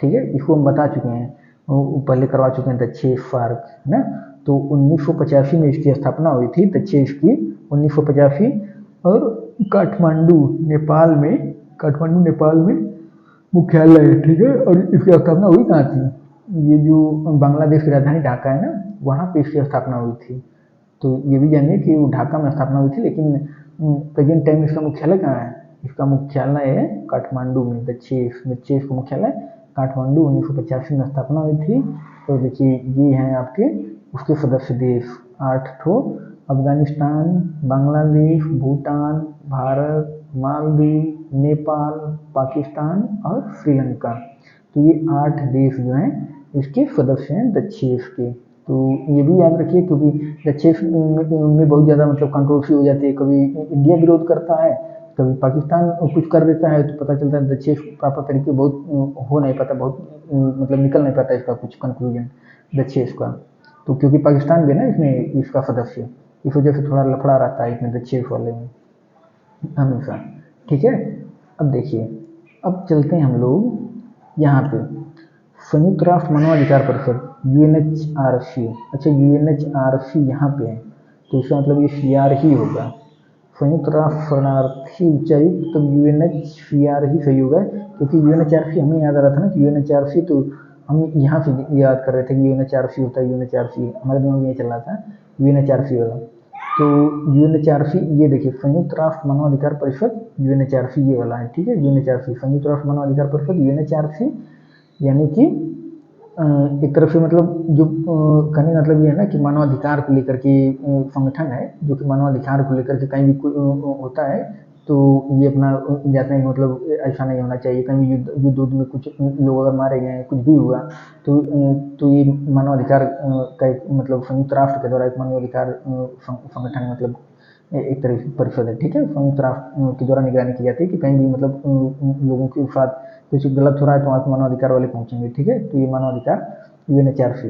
ठीक है, इसको हम बता चुके हैं, पहले करवा चुके हैं दक्षेश फार्क, है ना। तो 1985 में इसकी स्थापना हुई थी दक्षेश की, 1985। और काठमांडू नेपाल में, काठमांडू नेपाल में मुख्यालय है। ठीक है, और इसकी स्थापना हुई कहाँ थी? ये जो बांग्लादेश की राजधानी ढाका है ना, वहाँ पे इसकी स्थापना हुई थी। तो ये भी जानिए कि वो ढाका में स्थापना हुई थी, लेकिन प्रेजेंट टाइम इसका मुख्यालय कहाँ है? इसका मुख्यालय है काठमांडू में। दक्षेश, दक्षेश का मुख्यालय काठमांडू, 1985 में स्थापना हुई थी। तो देखिए ये हैं आपके उसके सदस्य देश 8 ठो: अफगानिस्तान, बांग्लादेश, भूटान, भारत, मालदीव, नेपाल, पाकिस्तान और श्रीलंका। तो ये 8 देश जो हैं इसके सदस्य हैं दक्षेश के। तो ये भी याद रखिए, क्योंकि दक्षेश में बहुत ज़्यादा मतलब कंट्रोवर्सी हो जाती है। कभी इंडिया विरोध करता है, कभी पाकिस्तान कुछ कर देता है, तो पता चलता है दक्षेश प्रॉपर तरीके बहुत हो नहीं पाता, बहुत मतलब निकल नहीं पाता इसका कुछ कंक्लूजन दक्षेश का। तो क्योंकि पाकिस्तान भी ना इसमें इसका सदस्य, इस वजह से थोड़ा लफड़ा रहता है इसमें दक्षेश वाले में हमेशा। ठीक है, अब देखिए अब चलते हैं हम लोग यहाँ पे संयुक्त राष्ट्र मानवाधिकार परिषद, यूएनएचआरसी। अच्छा, यूएनएचआरसी यहाँ पे है, तो इसका मतलब ये सीआर ही होगा, संयुक्त राष्ट्र शरणार्थी उच्चायुक्त, तब यूएनएचसीआर ही सही होगा। क्योंकि यूएनएचआरसी हमें याद आ रहा था ना कि यूएनएचआरसी तो हम यहाँ से याद कर रहे थे कि यूएनएचआरसी होता है, यूएनएचआरसी हमारे दिमाग में ये चल रहा था यूएनएचआरसी वाला। तो यूएनएचआरसी ये देखिए संयुक्त राष्ट्र मानवाधिकार परिषद यूएनएचआरसी ये वाला है, ठीक है। यूएनएचआरसी संयुक्त राष्ट्र मानवाधिकार परिषद यूएनएचआरसी यानी कि एक तरफ से मतलब जो कहने का मतलब ये है ना कि मानवाधिकार को लेकर के संगठन है जो कि मानवाधिकार को लेकर के कहीं भी होता है तो ये अपना जाते हैं, मतलब ऐसा नहीं होना चाहिए। कहीं भी युद्ध में कुछ लोग अगर मारे गए, कुछ भी हुआ तो ये मानवाधिकार का एक मतलब संयुक्त राष्ट्र के द्वारा एक मानवाधिकार संगठन मतलब एक तरह की परिषद है, ठीक है। संयुक्त राष्ट्र के द्वारा निगरानी की जाती है कि कहीं भी मतलब लोगों के साथ कुछ गलत हो रहा है तो वहाँ पे मानवाधिकार वाले पहुँचेंगे, ठीक है। तो ये मानवाधिकार यूएनएचआरसी,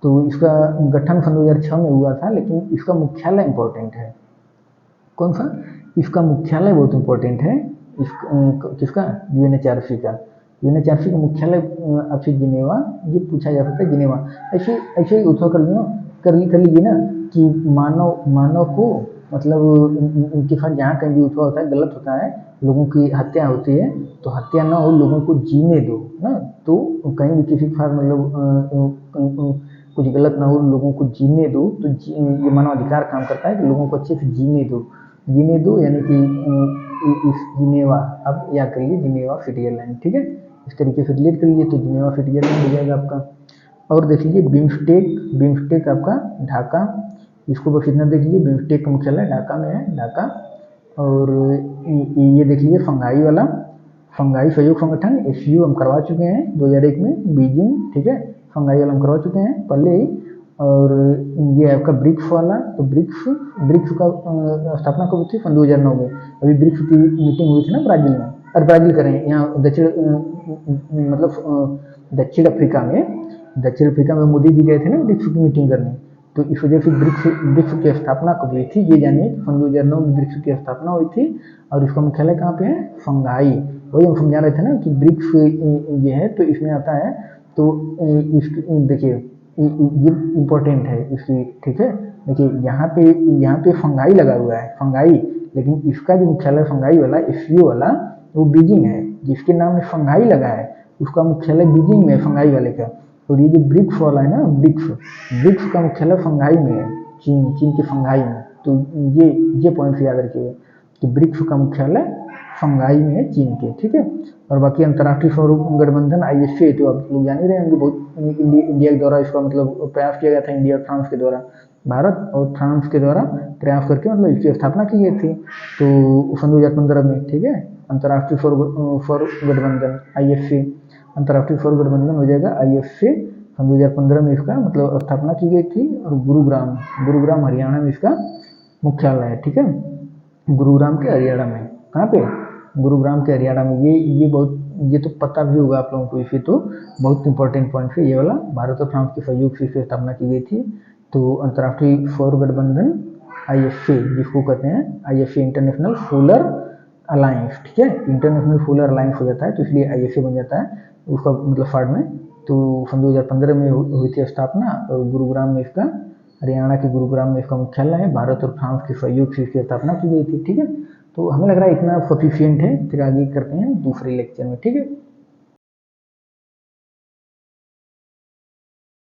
तो इसका गठन सन 2006 में हुआ था, लेकिन इसका मुख्यालय इंपॉर्टेंट है। कौन सा? इसका मुख्यालय बहुत इंपॉर्टेंट है। किसका? यूएनएचआरसी का। यूएनएचआरसी का मुख्यालय आपसे जिनेवा, ये पूछा जा सकता है जिनेवा। ऐसे ऐसे ही उत्तर कर लीजिए ना कि मानव को मतलब उनके साथ जहाँ कहीं भी उत्सव होता है, गलत होता है, लोगों की हत्या होती है, तो हत्या ना हो, लोगों को जीने दो ना। तो कहीं भी किसी के साथ मतलब कुछ गलत ना हो, लोगों को जीने दो। तो ये मानवाधिकार काम करता है कि लोगों को अच्छे से जीने दो यानी कि इस जिनेवा, अब याद कर लीजिए जिनेवा स्विट्जरलैंड, ठीक है। इस तरीके से रिलेट कर लीजिए तो जिनेवा स्विट्जरलैंड हो जाएगा आपका। और देख लीजिए बिम्स्टेक आपका ढाका, इसको बस इतना देख लीजिए, बिम्स्टेक का मुख्यालय ढाका में है, ढाका। और ये देख लीजिए शंघाई सहयोग संगठन एससीओ हम करवा चुके हैं 2001 में, बीजिंग, ठीक है। शंघाई वाला हम करवा चुके हैं पहले ही। और ये आपका ब्रिक्स वाला, तो ब्रिक्स का स्थापना कब हुई थी? सन 2009 में। अभी ब्रिक्स की मीटिंग हुई थी ना ब्राजील में, और ब्राजील करें यहाँ दक्षिण अफ्रीका में मोदी जी गए थे ना ब्रिक्स की मीटिंग करने। तो इस वजह से ब्रिक्स की स्थापना कब हुई थी ये जानिए। सन 2009 में ब्रिक्स की स्थापना हुई थी, और इसका मुख्यालय कहाँ पे है? शंघाई। वही हम समझा रहे थे ना कि ब्रिक्स ये है तो इसमें आता है। तो देखिए ये इम्पोर्टेंट है इसकी, ठीक है। देखिए यहाँ पे शंघाई लगा हुआ है, शंघाई, लेकिन इसका जो मुख्यालय शंघाई वाला एससीओ वाला वो बीजिंग है। जिसके नाम में शंघाई लगा है उसका मुख्यालय बीजिंग में है, शंघाई वाले का। और ये जो ब्रिक्स वाला है ना, ब्रिक्स का मुख्यालय शंघाई में है, चीन के शंघाई में। तो ये पॉइंट याद रखिएगा कि ब्रिक्स का मुख्यालय शंघाई में है, चीन के, ठीक है। और बाकी अंतर्राष्ट्रीय सौर गठबंधन आईएसए तो आप लोग जान ही रहे होंगे, बहुत इंडिया के द्वारा इसका मतलब प्रयास किया गया था, इंडिया और फ्रांस के द्वारा, भारत और फ्रांस के द्वारा प्रयास करके मतलब इसकी स्थापना की गई थी तो सन 2015 में, ठीक है। अंतर्राष्ट्रीय सौर गठबंधन आईएसए, अंतर्राष्ट्रीय सौर गठबंधन हो जाएगा आईएसए। सन 2015 में इसका मतलब स्थापना की गई थी। और गुरुग्राम हरियाणा में इसका मुख्यालय है, ठीक है। गुरुग्राम के हरियाणा में, कहाँ पे? गुरुग्राम के हरियाणा में। ये तो पता भी होगा आप लोगों को, इसे तो बहुत इंपॉर्टेंट पॉइंट है ये वाला। भारत और फ्रांस के सहयोग से इसकी स्थापना की गई थी। तो अंतर्राष्ट्रीय सौर गठबंधन आईएसए, जिसको कहते हैं आईएसए इंटरनेशनल सोलर अलायंस, ठीक है। इंटरनेशनल सोलर अलायंस हो जाता है तो इसलिए आईएसए बन जाता है उसका मतलब शॉर्ट में। तो सन 2015 में हुई थी स्थापना, और गुरुग्राम में इसका, हरियाणा के गुरुग्राम में इसका मुख्यालय है। भारत और फ्रांस के सहयोग से इसकी स्थापना की गई थी, ठीक है। तो हमें लग रहा है इतना सफिशियंट है, फिर आगे करते हैं दूसरे लेक्चर में, ठीक है।